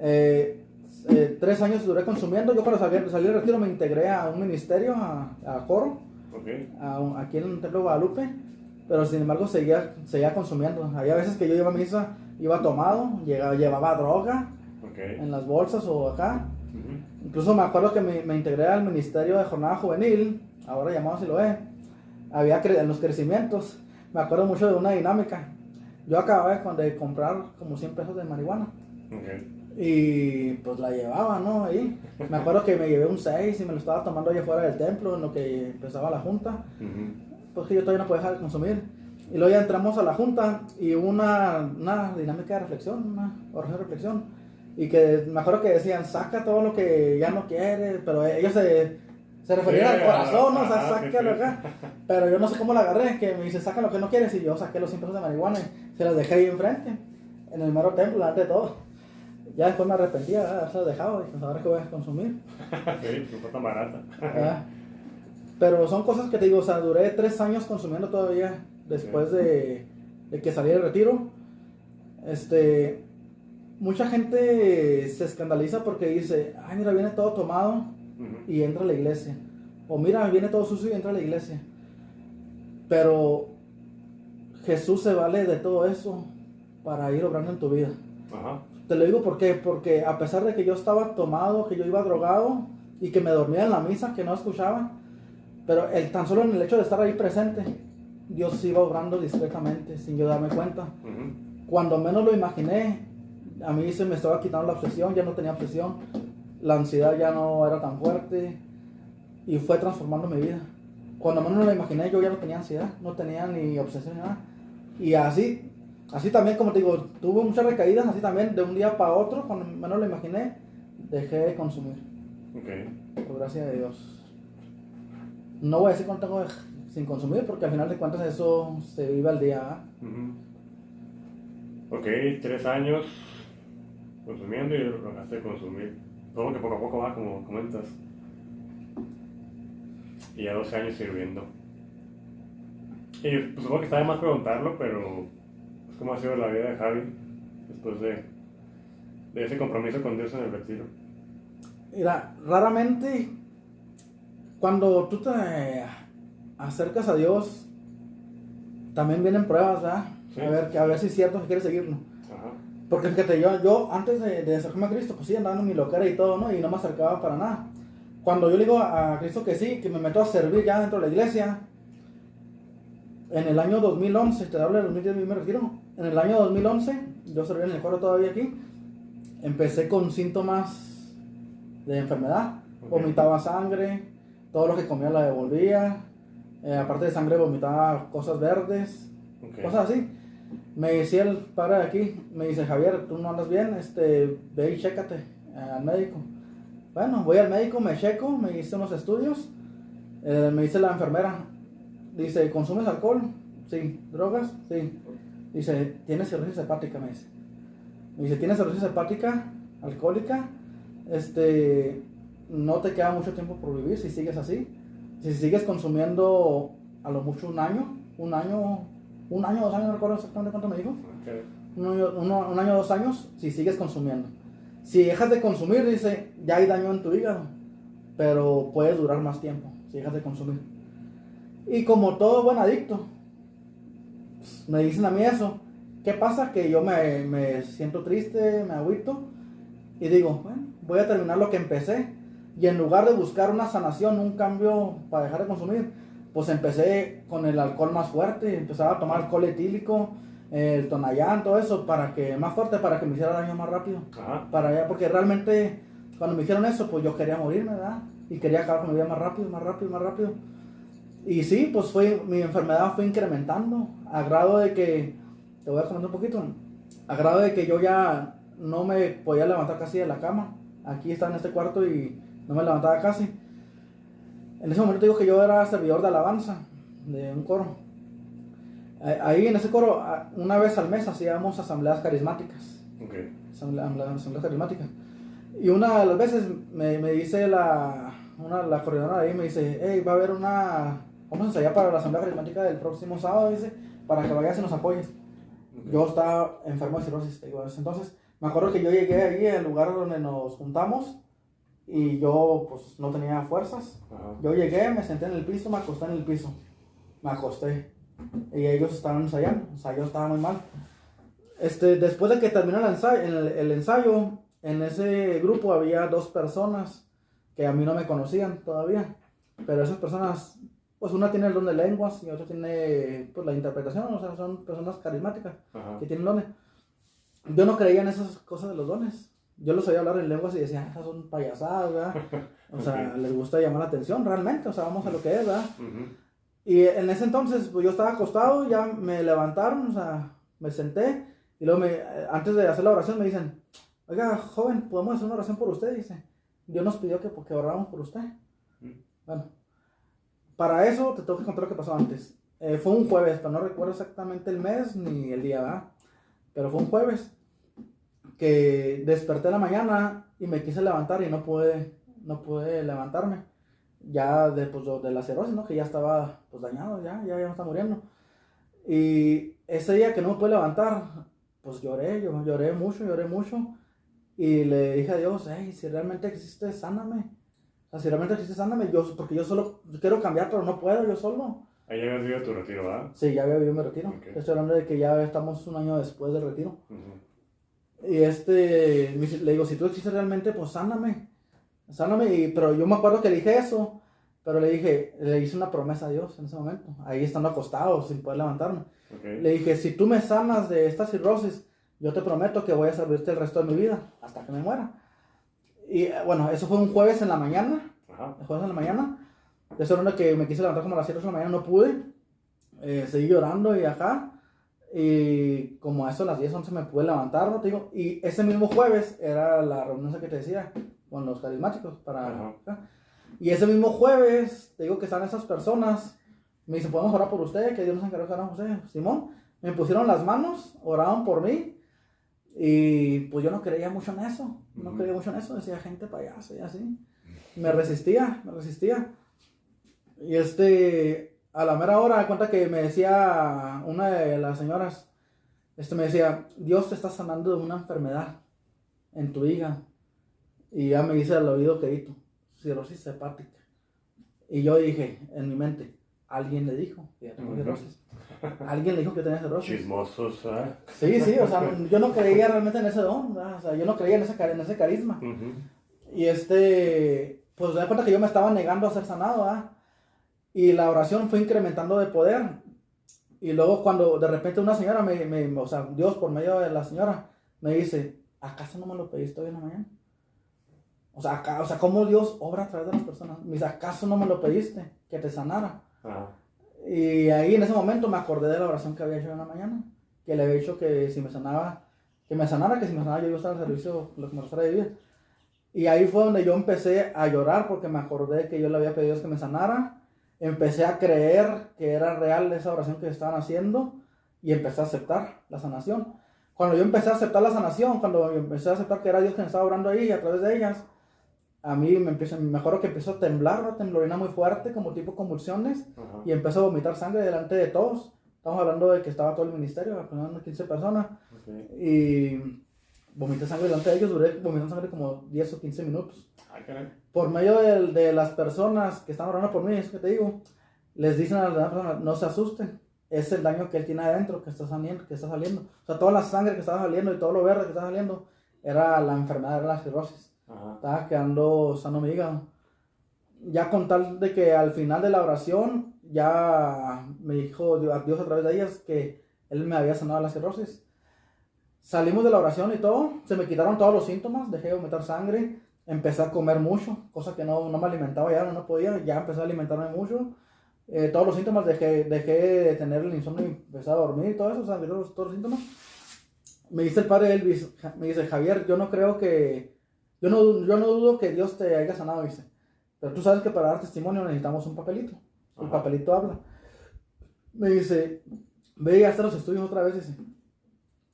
3 años duré consumiendo. Yo cuando salí del retiro me integré a un ministerio, a coro, Okay. aquí en el Templo de Guadalupe. Pero sin embargo seguía consumiendo. Había veces que yo iba a misa, iba tomado, llevaba droga en las bolsas o acá. Incluso me acuerdo que me integré al ministerio de jornada juvenil, ahora llamado Siloé. Había en los crecimientos. Me acuerdo mucho de una dinámica. Yo acababa de comprar como 100 pesos de marihuana. Okay. Y pues la llevaba, ¿no? Ahí. Me acuerdo que me llevé un 6 y me lo estaba tomando allá afuera del templo en lo que empezaba la junta. Pues que yo todavía no podía dejar de consumir. Y luego ya entramos a la junta y hubo una dinámica de reflexión, una oración de reflexión. Y que me acuerdo que decían, saca todo lo que ya no quieres, pero ellos se referían al corazón, ¿no? O sea, sácalo acá. Pero yo no sé cómo la agarré, que me dice, saca lo que no quieres. Y yo saqué los 100 pesos de marihuana y se las dejé ahí enfrente, en el mero templo, delante de todo. Ya después me arrepentía de haberse dejado y pues ahora que voy a consumir. Sí, no fue tan barata. Pero son cosas que te digo, o sea, duré 3 años consumiendo todavía después de que salí del retiro. Mucha gente se escandaliza porque dice, ay, mira, viene todo tomado y entra a la iglesia. O mira, viene todo sucio y entra a la iglesia. Pero Jesús se vale de todo eso para ir obrando en tu vida. Ajá. Te lo digo ¿por qué? Porque a pesar de que yo estaba tomado, que yo iba drogado y que me dormía en la misa, que no escuchaba, pero tan solo en el hecho de estar ahí presente, Dios iba obrando discretamente sin yo darme cuenta. Cuando menos lo imaginé, a mí se me estaba quitando la obsesión, ya no tenía obsesión, la ansiedad ya no era tan fuerte y fue transformando mi vida. Cuando menos lo imaginé, yo ya no tenía ansiedad, no tenía ni obsesión ni nada. Y así también, como te digo, tuve muchas recaídas, así también, de un día para otro, cuando menos lo imaginé, dejé de consumir. Okay. Por gracia de Dios. No voy a decir cuánto tengo sin consumir, porque al final de cuentas eso se vive al día. Ok, 3 años consumiendo y lo dejaste de consumir. Todo que poco a poco va, como comentas. Y ya 12 años sirviendo. Y pues, supongo que está de más preguntarlo, pero ¿cómo ha sido la vida de Javi después de ese compromiso con Dios en el retiro? Mira, raramente cuando tú te acercas a Dios, también vienen pruebas, ¿verdad? Sí. A ver si es cierto que quieres seguirlo. Ajá. Porque fíjate, yo antes de acercarme a Cristo, pues sí, andaba en mi loquera y todo, ¿no? Y no me acercaba para nada. Cuando yo le digo a Cristo que sí, que me meto a servir ya dentro de la iglesia, en el año 2011, te hablo del 2010, me retiro. En el año 2011, yo serví en el coro todavía aquí, empecé con síntomas de enfermedad. Vomitaba sangre, todo lo que comía la devolvía, aparte de sangre vomitaba cosas verdes, cosas así. Me decía el padre de aquí, me dice, Javier, tú no andas bien, ve y chécate al médico. Bueno, voy al médico, me checo, me hice unos estudios, me dice la enfermera, dice, ¿consumes alcohol? Sí. ¿Drogas? Sí. Dice, ¿tienes cirrosis hepática? Me dice, ¿tienes cirrosis hepática alcohólica? No te queda mucho tiempo por vivir si sigues así. Si sigues consumiendo a lo mucho un año, 2 años, no recuerdo exactamente cuánto me dijo. Okay. Un año, 2 años, si sigues consumiendo. Si dejas de consumir, dice, ya hay daño en tu hígado, pero puedes durar más tiempo si dejas de consumir. Y como todo buen adicto, me dicen a mí eso. ¿Qué pasa? Que yo me siento triste, me agüito y digo, bueno, voy a terminar lo que empecé. Y en lugar de buscar una sanación, un cambio para dejar de consumir, pues empecé con el alcohol más fuerte. Empezaba a tomar alcohol etílico, el Tonayán, todo eso, más fuerte, para que me hiciera daño más rápido. Ajá. Para allá, porque realmente cuando me dijeron eso, pues yo quería morirme, ¿verdad? Y quería acabar con mi vida más rápido, más rápido, más rápido. Y sí, pues mi enfermedad fue incrementando, a grado de que, te voy a comentar un poquito, a grado de que yo ya no me podía levantar casi de la cama. Aquí estaba en este cuarto y no me levantaba casi. En ese momento digo que yo era servidor de alabanza de un coro. Ahí en ese coro, una vez al mes hacíamos asambleas carismáticas. Okay. Asambleas carismáticas. Y una de las veces me dice la coordinadora ahí, me dice, hey, vamos a ensayar para la asamblea carismática del próximo sábado, dice, para que vayas y nos apoyes. Okay. Yo estaba enfermo de cirrosis, digo, entonces me acuerdo que yo llegué ahí al lugar donde nos juntamos y yo pues no tenía fuerzas. Uh-huh. Yo llegué, me senté en el piso, me acosté en el piso, y ellos estaban ensayando, o sea, yo estaba muy mal. Después de que terminó el ensayo, en ese grupo había 2 personas que a mí no me conocían todavía, pero esas personas, pues una tiene el don de lenguas y otra tiene pues la interpretación, o sea, son personas carismáticas. Uh-huh. Que tienen dones. Yo no creía en esas cosas de los dones. Yo los oía hablar en lenguas y decía, esas son payasadas, ¿verdad? O sea, les gusta llamar la atención realmente, o sea, vamos a lo que es, ¿verdad? Uh-huh. Y en ese entonces, pues yo estaba acostado, ya me levantaron, o sea, me senté, y luego antes de hacer la oración me dicen, oiga, joven, ¿podemos hacer una oración por usted? Dice, Dios nos pidió que oráramos por usted. Uh-huh. Bueno, para eso te tengo que contar lo que pasó antes. Fue un jueves, pero no recuerdo exactamente el mes ni el día, ¿verdad? Pero fue un jueves que desperté en la mañana y me quise levantar y no pude levantarme. Ya de la cirrosis, ¿no? Que ya estaba pues dañado, ya me está muriendo. Y ese día que no me pude levantar, pues lloré mucho. Y le dije a Dios, hey, si realmente existe, sáname. O sea, si realmente existe, sáname. Porque yo solo quiero cambiar, pero no puedo, yo solo. Ahí ya habías vivido tu retiro, ¿verdad? Sí, ya había vivido mi retiro. Okay. Estoy hablando de que ya estamos un año después del retiro. Uh-huh. Y le digo, si tú existes realmente, pues sáname. Pero yo me acuerdo que le dije eso, pero le hice una promesa a Dios en ese momento, ahí estando acostado, sin poder levantarme. Okay. Le dije, si tú me sanas de esta cirrosis, yo te prometo que voy a servirte el resto de mi vida, hasta que me muera. Y bueno, eso fue un jueves en la mañana. Uh-huh. El jueves en la mañana. Eso era una que me quise levantar como a las 7 de la mañana, no pude. Seguí llorando y acá. Y como a eso a las 10, 11 me pude levantar, ¿no? Te digo, y ese mismo jueves era la reunión que te decía, con los carismáticos. Uh-huh. Y ese mismo jueves, te digo que están esas personas, me dicen, ¿podemos orar por usted? Que Dios nos encargó de orar por usted. Simón, me pusieron las manos, oraron por mí. Y pues yo no creía mucho en eso. Decía gente payasa y así. Me resistía. Y a la mera hora, de cuenta que me decía una de las señoras, me decía, Dios te está sanando de una enfermedad en tu hígado. Y ya me dice al oído quedito, cirrosis hepática. Y yo dije, en mi mente, alguien le dijo que ya tengo cirrosis. alguien le dijo que tenía cirrosis. Chismosos, ¿eh? Sí, sí, o sea, yo no creía realmente en ese don, ¿verdad? O sea, yo no creía en ese carisma. Y pues me da cuenta que yo me estaba negando a ser sanado, ¿verdad? Y la oración fue incrementando de poder. Y luego cuando de repente una señora o sea, Dios por medio de la señora me dice, ¿acaso no me lo pediste hoy en la mañana? O sea, ¿cómo Dios obra a través de las personas? Me dice, ¿acaso no me lo pediste que te sanara? Y ahí en ese momento me acordé de la oración que había hecho en la mañana, que le había dicho que si me sanaba, que si me sanara yo iba a estar al servicio lo que me restara de vida. Y ahí fue donde yo empecé a llorar porque me acordé que yo le había pedido a Dios que me sanara. Empecé a creer que era real esa oración que estaban haciendo y empecé a aceptar la sanación. Cuando yo empecé a aceptar la sanación, cuando yo empecé a aceptar que era Dios quien estaba orando ahí y a través de ellas, a mí me acuerdo que empezó a temblar, una temblorina muy fuerte, como tipo convulsiones, y empezó a vomitar sangre delante de todos. Estamos hablando de que estaba todo el ministerio, aproximadamente 15 personas, y vomité sangre delante de ellos, duré vomitando sangre como 10 o 15 minutos. Por medio de las personas que están orando por mí, es que te digo, les dicen a las demás personas, no se asusten, es el daño que él tiene adentro que está saliendo. O sea, toda la sangre que estaba saliendo y todo lo verde que estaba saliendo era la enfermedad, era la cirrosis. Estaba quedando sano mi hígado. Ya con tal de que al final de la oración, ya me dijo Dios a través de ellas que él me había sanado la cirrosis. Salimos de la oración y todo, se me quitaron todos los síntomas, dejé de vomitar sangre, empecé a comer mucho, cosa que no me alimentaba ya, no podía, ya empecé a alimentarme mucho. Todos los síntomas, dejé de tener el insomnio y empecé a dormir y todo eso, o sea, todos los síntomas. Me dice el padre Elvis, me dice, Javier, yo no dudo que Dios te haya sanado, dice, pero tú sabes que para dar testimonio necesitamos un papelito, el papelito habla. Me dice, ve y hazte los estudios otra vez, dice,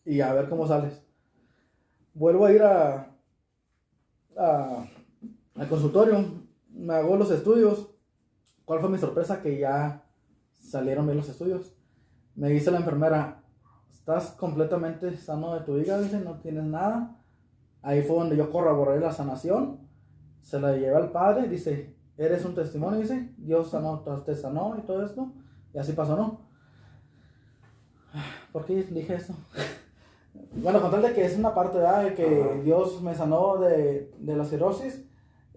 y a ver cómo sales. Vuelvo a ir al consultorio, me hago los estudios. ¿Cuál fue mi sorpresa? Que ya salieron bien los estudios. Me dice la enfermera, estás completamente sano de tu hígado, dice, no tienes nada. Ahí fue donde yo corroboré la sanación, se la llevé al padre, dice, eres un testimonio, dice, Dios te sanó y todo esto, y así pasó, ¿no? ¿Por qué dije esto? Bueno, con tal de que es una parte, ¿verdad? De que Dios me sanó de la cirrosis,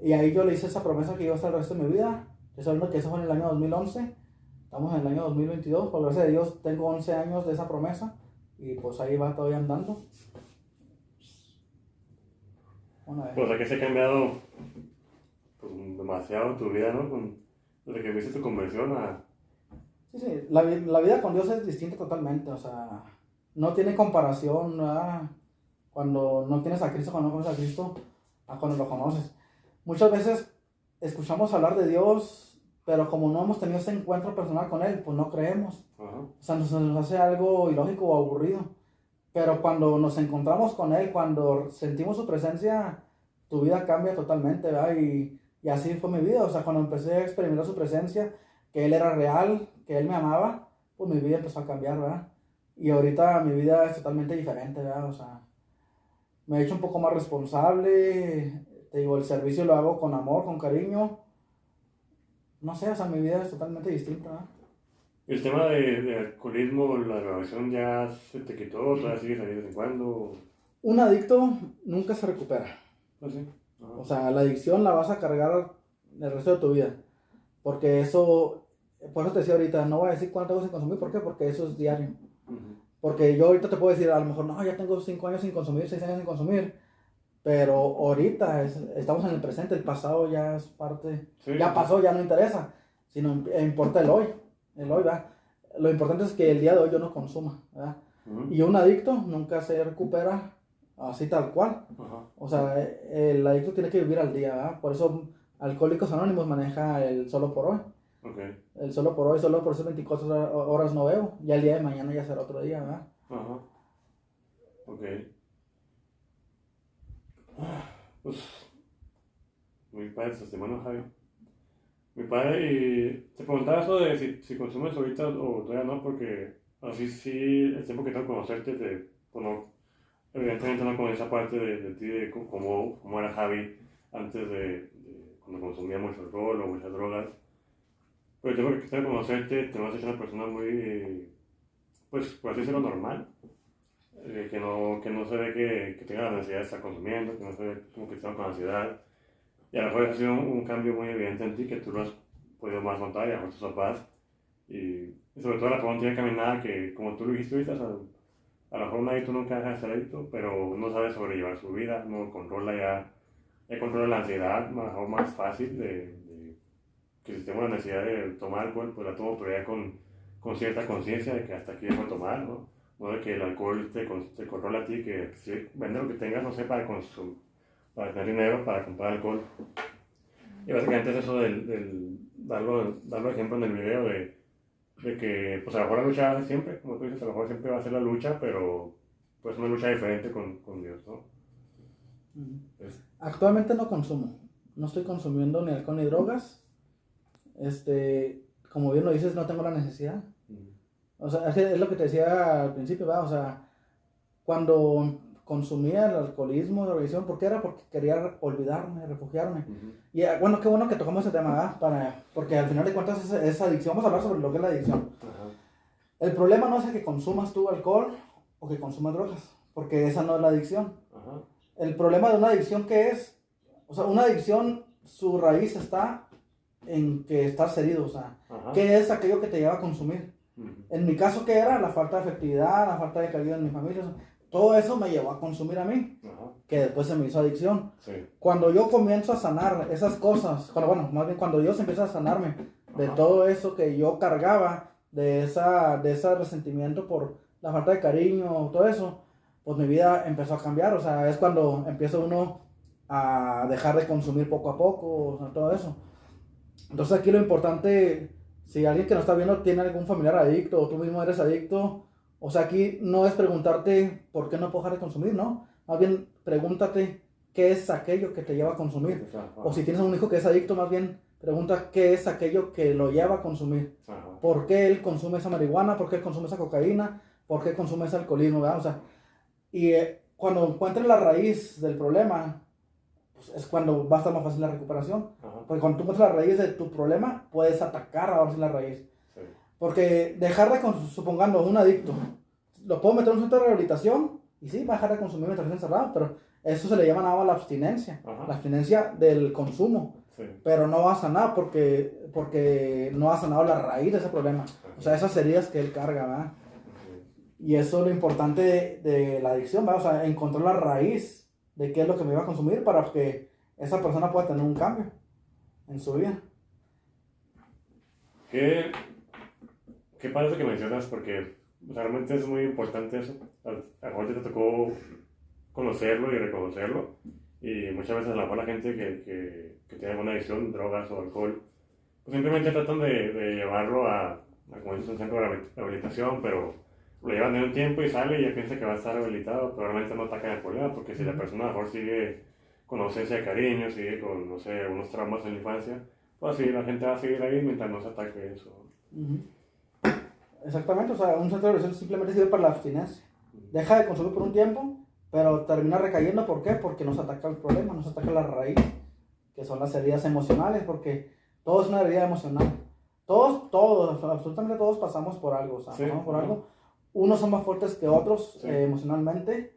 y ahí yo le hice esa promesa que iba a estar el resto de mi vida. Estoy hablando que eso fue en el año 2011, estamos en el año 2022, por gracia de Dios tengo 11 años de esa promesa, y pues ahí va todavía andando. Pues aquí se ha cambiado pues, demasiado tu vida, ¿no? Desde que viste tu conversión a... Sí, la vida con Dios es distinta totalmente, o sea, no tiene comparación, ¿verdad? Cuando no tienes a Cristo, cuando no conoces a Cristo, a cuando lo conoces. Muchas veces escuchamos hablar de Dios, pero como no hemos tenido ese encuentro personal con Él, pues no creemos. O sea, nos hace algo ilógico o aburrido. Pero cuando nos encontramos con Él, cuando sentimos su presencia, tu vida cambia totalmente, ¿verdad? Y así fue mi vida. O sea, cuando empecé a experimentar su presencia, que Él era real, que Él me amaba, pues mi vida empezó a cambiar, ¿verdad? Y ahorita mi vida es totalmente diferente, ¿verdad? O sea, me he hecho un poco más responsable. Te digo, el servicio lo hago con amor, con cariño. No sé, o sea, mi vida es totalmente distinta, ¿verdad? ¿El tema de alcoholismo, la drogadicción ya se te quitó? ¿Todavía sigues ahí de vez en cuando? Un adicto nunca se recupera. ¿Ah, sí? O sea, la adicción la vas a cargar el resto de tu vida. Porque eso, por eso te decía ahorita, no voy a decir cuánto hago sin consumir. ¿Por qué? Porque eso es diario. Porque yo ahorita te puedo decir, a lo mejor, no, ya tengo 5 años sin consumir, 6 años sin consumir. Pero ahorita estamos en el presente, el pasado ya es parte, ya pasó, ya no interesa. Sino importa el hoy. ¿Verdad? Lo importante es que el día de hoy yo no consuma, ¿verdad? Y un adicto nunca se recupera así tal cual. O sea, el adicto tiene que vivir al día, ¿verdad? Por eso Alcohólicos Anónimos maneja el solo por hoy. El solo por hoy, solo por esas 24 horas no bebo. Ya el día de mañana ya será otro día, ¿verdad? Pues, muy padre tu testimonio, Javi. Mi padre, y te preguntaba eso de si consumes ahorita o todavía no, porque así sí, el tiempo que tengo que conocerte, pues no, evidentemente no con esa parte de ti, de cómo era Javi antes de cuando consumía mucho alcohol o muchas drogas. Pero el tiempo que tengo que conocerte, te vas a ser una persona muy pues, por así decirlo, normal. Que no se ve que tenga la necesidad de estar consumiendo, que no se ve como que están con ansiedad. Y a lo mejor ha sido un cambio muy evidente en ti que tú lo has podido más notar y a lo mejor tus papás. Y sobre todo la pregunta tiene caminada que, como tú lo dijiste ahorita, o sea, a lo mejor un adicto nunca deja de ser adicto, pero no sabe sobrellevar su vida, no controla ya controla la ansiedad, a lo mejor más fácil de que si tengo la necesidad de tomar alcohol, pues la tomo, pero ya con cierta conciencia de que hasta aquí dejo de tomar, ¿no? No de que el alcohol te controla a ti, que si vende lo que tengas, no sé, para tener dinero, para comprar alcohol. Y básicamente es eso del darlo ejemplo en el video de que, pues a lo mejor la lucha siempre, como tú dices, a lo mejor siempre va a ser la lucha, pero pues una lucha diferente con Dios, ¿no? Actualmente no consumo, no estoy consumiendo ni alcohol ni drogas. Como bien lo dices, no tengo la necesidad. O sea, es lo que te decía al principio, ¿verdad? O sea, cuando consumía el alcoholismo, la drogadicción, ¿por qué era? Porque quería olvidarme, refugiarme. Y bueno, qué bueno que tocamos ese tema, ¿verdad? Porque al final de cuentas es adicción. Vamos a hablar sobre lo que es la adicción. El problema no es que consumas tú alcohol o que consumas drogas, porque esa no es la adicción. El problema de una adicción, ¿qué es? O sea, una adicción, su raíz está en que estás herido, o sea, ¿qué es aquello que te lleva a consumir? En mi caso, ¿qué era? La falta de efectividad, la falta de calidad en mi familia, o sea, todo eso me llevó a consumir a mí, que después se me hizo adicción. Cuando yo comienzo a sanar esas cosas, más bien cuando Dios empieza a sanarme de todo eso que yo cargaba, de ese resentimiento por la falta de cariño, todo eso, pues mi vida empezó a cambiar, o sea, es cuando empieza uno a dejar de consumir poco a poco, o sea, todo eso. Entonces aquí lo importante, si alguien que nos está viendo tiene algún familiar adicto o tú mismo eres adicto, o sea, aquí no es preguntarte por qué no puedo dejar de consumir, ¿no? Más bien pregúntate qué es aquello que te lleva a consumir. O si tienes un hijo que es adicto, más bien pregunta qué es aquello que lo lleva a consumir. ¿Por qué él consume esa marihuana? ¿Por qué él consume esa cocaína? ¿Por qué consume ese alcoholismo? ¿Verdad? O sea, y cuando encuentres la raíz del problema, pues es cuando va a estar más fácil la recuperación. Porque cuando tú encuentras la raíz de tu problema, puedes atacar ahora sí la raíz. Porque dejar de supongando un adicto, lo puedo meter en un centro de rehabilitación y sí, va a dejar de consumir mientras esté encerrado, pero eso se le llama nada más la abstinencia, la abstinencia del consumo. Pero no va a sanar porque no ha sanado la raíz de ese problema. O sea, esas heridas que él carga, ¿verdad? Y eso es lo importante de la adicción, ¿verdad? O sea, encontrar la raíz de qué es lo que me iba a consumir para que esa persona pueda tener un cambio en su vida. ¿Qué pasa eso que mencionas? Porque realmente es muy importante eso. A lo mejor te tocó conocerlo y reconocerlo. Y muchas veces a lo mejor la gente que tiene alguna adicción, drogas o alcohol, pues simplemente tratan de llevarlo a como dices, un centro de rehabilitación, pero lo llevan de un tiempo y sale y ya piensa que va a estar rehabilitado, pero realmente no atacan el problema, porque si la persona a lo mejor sigue con ausencia de cariño, sigue con, no sé, unos traumas en la infancia, pues sí, la gente va a seguir ahí mientras no se ataque eso. Exactamente, o sea, un centro de rehabilitación simplemente sirve para la abstinencia. Deja de consumir por un tiempo, pero termina recayendo. ¿Por qué? Porque no se ataca el problema, no se ataca la raíz, que son las heridas emocionales, porque todo es una herida emocional. Todos, absolutamente todos pasamos por algo, o sea, pasamos por algo. Unos son más fuertes que otros emocionalmente,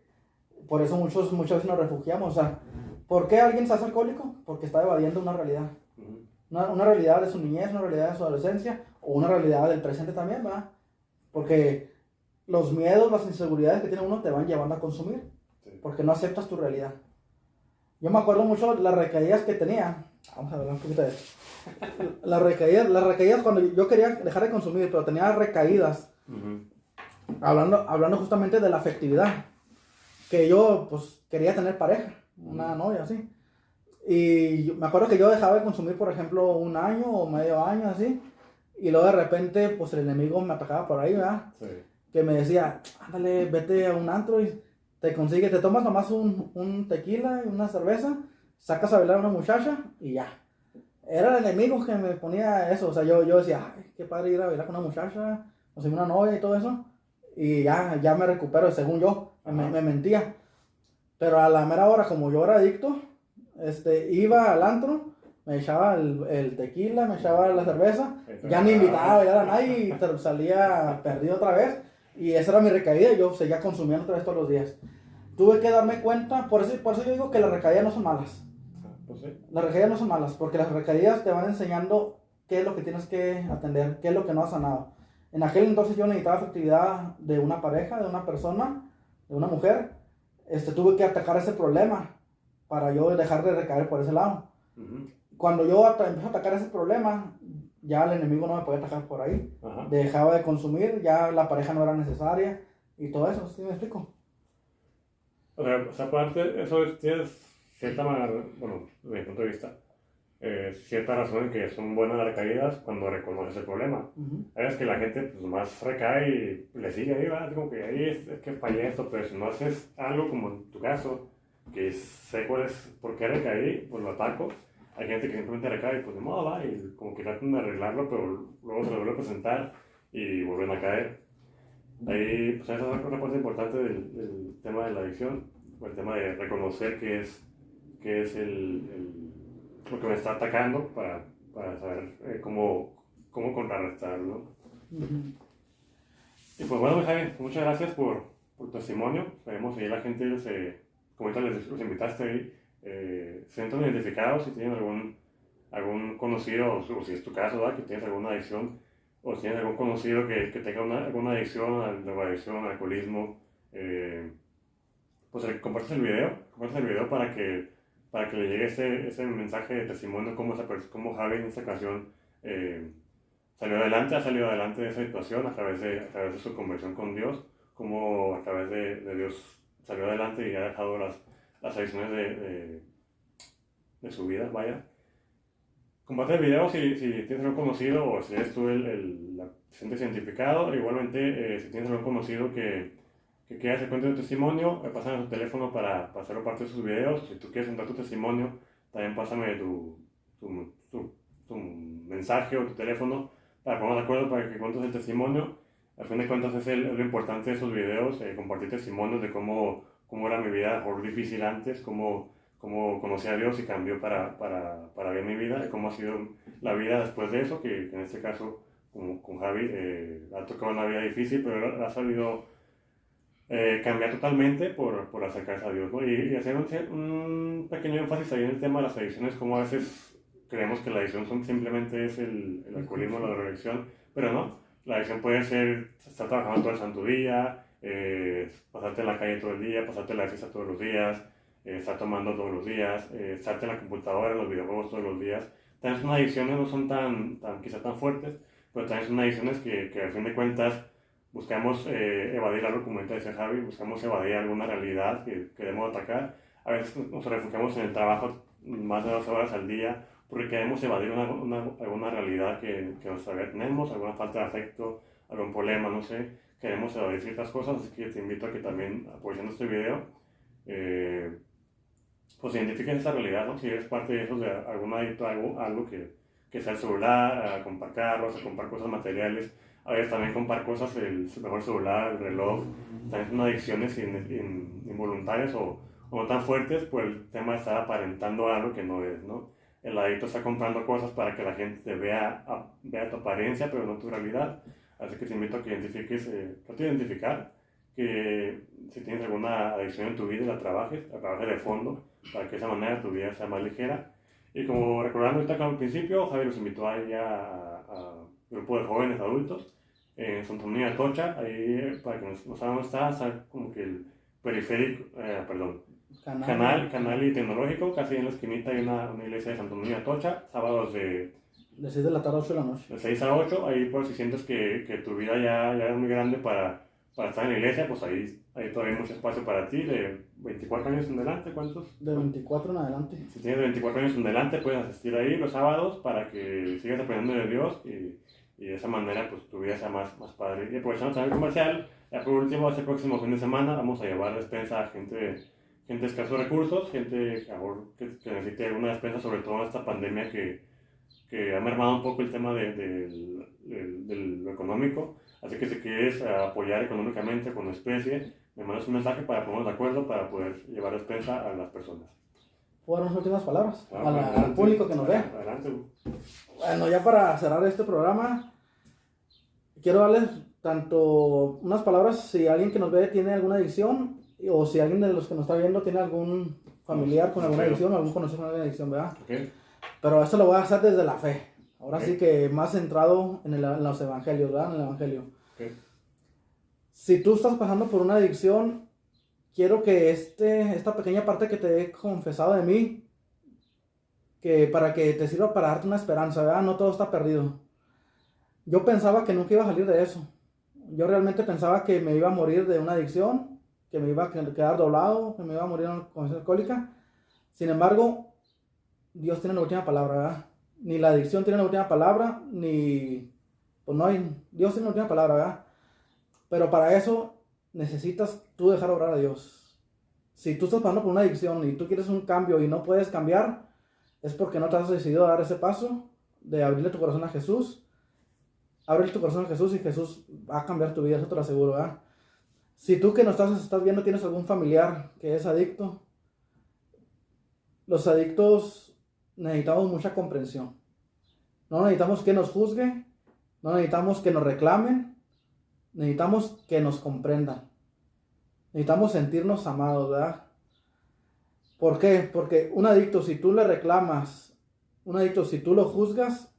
por eso muchas veces nos refugiamos. O sea, ¿por qué alguien se hace alcohólico? Porque está evadiendo una realidad. Una realidad de su niñez, una realidad de su adolescencia, o una realidad del presente también, ¿verdad? Porque los miedos, las inseguridades que tiene uno te van llevando a consumir, porque no aceptas tu realidad. Yo me acuerdo mucho las recaídas que tenía. Vamos a hablar un poquito de eso. Las recaídas cuando yo quería dejar de consumir, pero tenía recaídas. Hablando justamente de la afectividad. Que yo, pues, quería tener pareja, una novia, así. Y me acuerdo que yo dejaba de consumir, por ejemplo, un año o medio año, así. Y luego de repente, pues, el enemigo me atacaba por ahí, ¿verdad? Que me decía, ándale, vete a un antro y te tomas nomás un tequila y una cerveza, sacas a bailar a una muchacha y ya. Era el enemigo que me ponía eso. O sea, yo decía, ay, qué padre ir a bailar con una muchacha, conseguir una novia y todo eso. Y ya me recupero, según yo, me mentía. Pero a la mera hora, como yo era adicto, iba al antro, me echaba el tequila, me echaba la cerveza, ya ni invitaba a bailar a nadie y salía perdido otra vez. Y esa era mi recaída, y yo seguía consumiendo otra vez todos los días. Tuve que darme cuenta, por eso yo digo que las recaídas no son malas. Pues sí. Las recaídas no son malas, porque las recaídas te van enseñando qué es lo que tienes que atender, qué es lo que no has sanado. En aquel entonces yo necesitaba afectividad de una pareja, de una persona, de una mujer. Tuve que atacar ese problema para yo dejar de recaer por ese lado. Uh-huh. Cuando yo empecé a atacar ese problema, ya el enemigo no me podía atacar por ahí. Uh-huh. Dejaba de consumir, ya la pareja no era necesaria y todo eso, ¿sí me explico? O sea, aparte, eso tienes cierta manera, bueno, desde mi punto de vista, cierta razón en que son buenas las recaídas cuando reconoces el problema. Uh-huh. Es que la gente pues más recae y le sigue ahí, ¿verdad? Como que ahí es que fallé esto, pero si no haces algo como en tu caso, que sé cuál es, por qué recaí, pues lo ataco. Hay gente que simplemente recae y pues de modo va, y como que tratan de arreglarlo, pero luego se lo vuelve a presentar y vuelven a caer. Ahí, pues esa es una parte importante del tema de la adicción, el tema de reconocer qué es lo que me está atacando para saber cómo contrarrestarlo. Uh-huh. Y pues bueno, Javi, muchas gracias por tu testimonio. Esperemos que la gente, como ahorita los invitaste ahí, se sientan identificados si tienen algún conocido, o si es tu caso, ¿verdad? Que tienes alguna adicción, o si tienes algún conocido que tenga alguna adicción, a drogadicción, al alcoholismo, pues compartes el video para que le llegue ese mensaje de testimonio, cómo Javi en esta ocasión ha salido adelante de esa situación a través de su conversión con Dios, cómo a través de Dios salió adelante y ha dejado las adicciones de su vida, vaya. Comparte el video si tienes algún conocido o si eres tú te sientes identificado. Igualmente, si tienes algún conocido que quiera hacer cuenta de tu testimonio, pásame tu teléfono para hacerlo parte de sus videos. Si tú quieres contar tu testimonio, también pásame tu mensaje o tu teléfono para ponernos de acuerdo para que cuentes el testimonio. Al fin de cuentas es lo importante de esos videos, compartir testimonios de cómo era mi vida, por difícil antes, cómo conocí a Dios y cambió para bien mi vida, y cómo ha sido la vida después de eso, que en este caso, como con Javi, ha tocado una vida difícil, pero ha sabido cambiar totalmente por acercarse a Dios, ¿no? Y hacer un pequeño énfasis ahí en el tema de las adicciones, como a veces creemos que la adicción simplemente es el alcoholismo, la drogadicción, pero no. La adicción puede ser estar trabajando todo el santo día, pasarte en la calle todo el día, pasarte en la fiesta todos los días, estar tomando todos los días, estarte en la computadora, en los videojuegos todos los días. También son adicciones, no son quizá tan fuertes, pero también son adicciones que a fin de cuentas buscamos evadir algo, como decía Javi, buscamos evadir alguna realidad que queremos atacar. A veces nos refugiamos en el trabajo más de 12 horas al día porque queremos evadir alguna realidad que nosotros tenemos, alguna falta de afecto, algún problema, no sé. Queremos evadir ciertas cosas, así que te invito a que también, aprovechando este video, pues identifiques esa realidad, ¿no? Si eres parte de eso, de algún adicto a algo que sea el celular, a comprar carros, a comprar cosas materiales. A veces también comprar cosas, el mejor celular, el reloj, también son adicciones involuntarias o no tan fuertes por el tema de estar aparentando algo que no es, ¿no? El adicto está comprando cosas para que la gente te vea tu apariencia, pero no tu realidad. Así que te invito a que identifiques, trate de identificar que si tienes alguna adicción en tu vida, la trabajes de fondo, para que de esa manera tu vida sea más ligera. Y como recordando ahorita al principio, Javi los invitó ahí a grupo de jóvenes adultos en Santa María de Atocha, ahí para que no saben dónde está como que el periférico, canal y tecnológico, casi en la esquinita hay una iglesia de Santa María de Atocha, sábados de 6 de la tarde a 8 de la noche. De 6 a 8, ahí pues si sientes que tu vida ya es muy grande para estar en la iglesia, pues ahí todavía hay mucho espacio para ti, de 24 años en adelante, ¿cuántos? De 24 en adelante. Si tienes 24 años en adelante, puedes asistir ahí los sábados para que sigas aprendiendo de Dios y de esa manera pues tu vida sea más padre. Y aprovechando también el comercial, ya por último, este próximo fin de semana vamos a llevar despensa a gente de escasos recursos, gente que necesite alguna despensa, sobre todo en esta pandemia que ha mermado un poco el tema de lo económico. Así que si quieres apoyar económicamente con especie, me mandas un mensaje para ponernos de acuerdo para poder llevar despensa a las personas. ¿Puedo dar unas últimas palabras al público que nos ve? Adelante. Bueno, ya para cerrar este programa, quiero darles tanto unas palabras, si alguien que nos ve tiene alguna adicción, o si alguien de los que nos está viendo tiene algún familiar con alguna adicción, o algún conocido con alguna adicción, ¿verdad? Okay. Pero esto lo voy a hacer desde la fe. Ahora sí que más centrado en los evangelios, ¿verdad? En el evangelio. Okay. Si tú estás pasando por una adicción, quiero que esta pequeña parte que te he confesado de mí, que para que te sirva para darte una esperanza, ¿verdad? No todo está perdido. Yo pensaba que nunca iba a salir de eso. Yo realmente pensaba que me iba a morir de una adicción, que me iba a quedar doblado, que me iba a morir de una condición alcohólica. Sin embargo, Dios tiene la última palabra, ¿verdad? Ni la adicción tiene la última palabra, ni... Pues no hay... Dios tiene la última palabra, ¿verdad? Pero para eso necesitas tú dejar obrar a Dios. Si tú estás pasando por una adicción y tú quieres un cambio y no puedes cambiar, es porque no te has decidido a dar ese paso de abrirle tu corazón a Jesús. Ábrele tu corazón a Jesús y Jesús va a cambiar tu vida, eso te lo aseguro, ¿verdad? Si tú que nos estás viendo tienes algún familiar que es adicto, los adictos necesitamos mucha comprensión. No necesitamos que nos juzgue, no necesitamos que nos reclamen, necesitamos que nos comprendan. Necesitamos sentirnos amados, ¿verdad? ¿Por qué? Porque un adicto, si tú le reclamas, un adicto, si tú lo juzgas,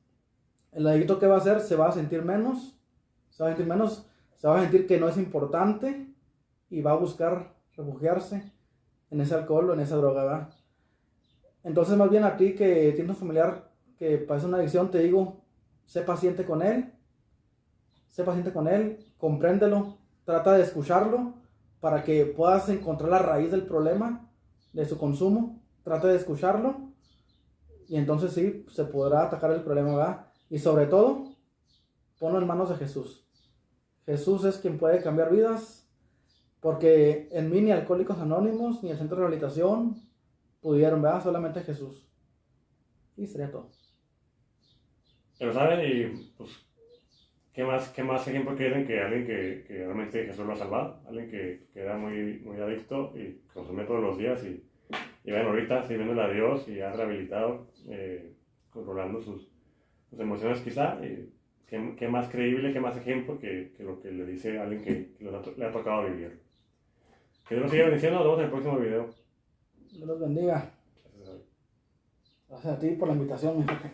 el adicto, ¿qué va a hacer? Se va a sentir menos, se va a sentir menos, se va a sentir que no es importante y va a buscar refugiarse en ese alcohol o en esa droga, ¿verdad? Entonces, más bien a ti que tienes un familiar que padece una adicción, te digo, sé paciente con él, compréndelo, trata de escucharlo para que puedas encontrar la raíz del problema de su consumo, trata de escucharlo y entonces sí, se podrá atacar el problema, ¿verdad? Y sobre todo, ponlo en manos de Jesús. Jesús es quien puede cambiar vidas, porque en mí ni Alcohólicos Anónimos ni el Centro de Rehabilitación pudieron, ¿verdad? Solamente Jesús. Y sería todo. Pero saben, y pues, ¿qué más ejemplo quieren que alguien que realmente Jesús lo ha salvado? Alguien que era muy, muy adicto y consume todos los días y bueno, ahorita sirviéndole a Dios y ha rehabilitado, controlando sus emociones quizá. ¿Qué más creíble, qué más ejemplo que lo que le dice a alguien que le ha tocado vivir? Que Dios nos siga bendiciendo. Nos vemos en el próximo video. Dios los bendiga. Gracias a ti por la invitación, mi jefe.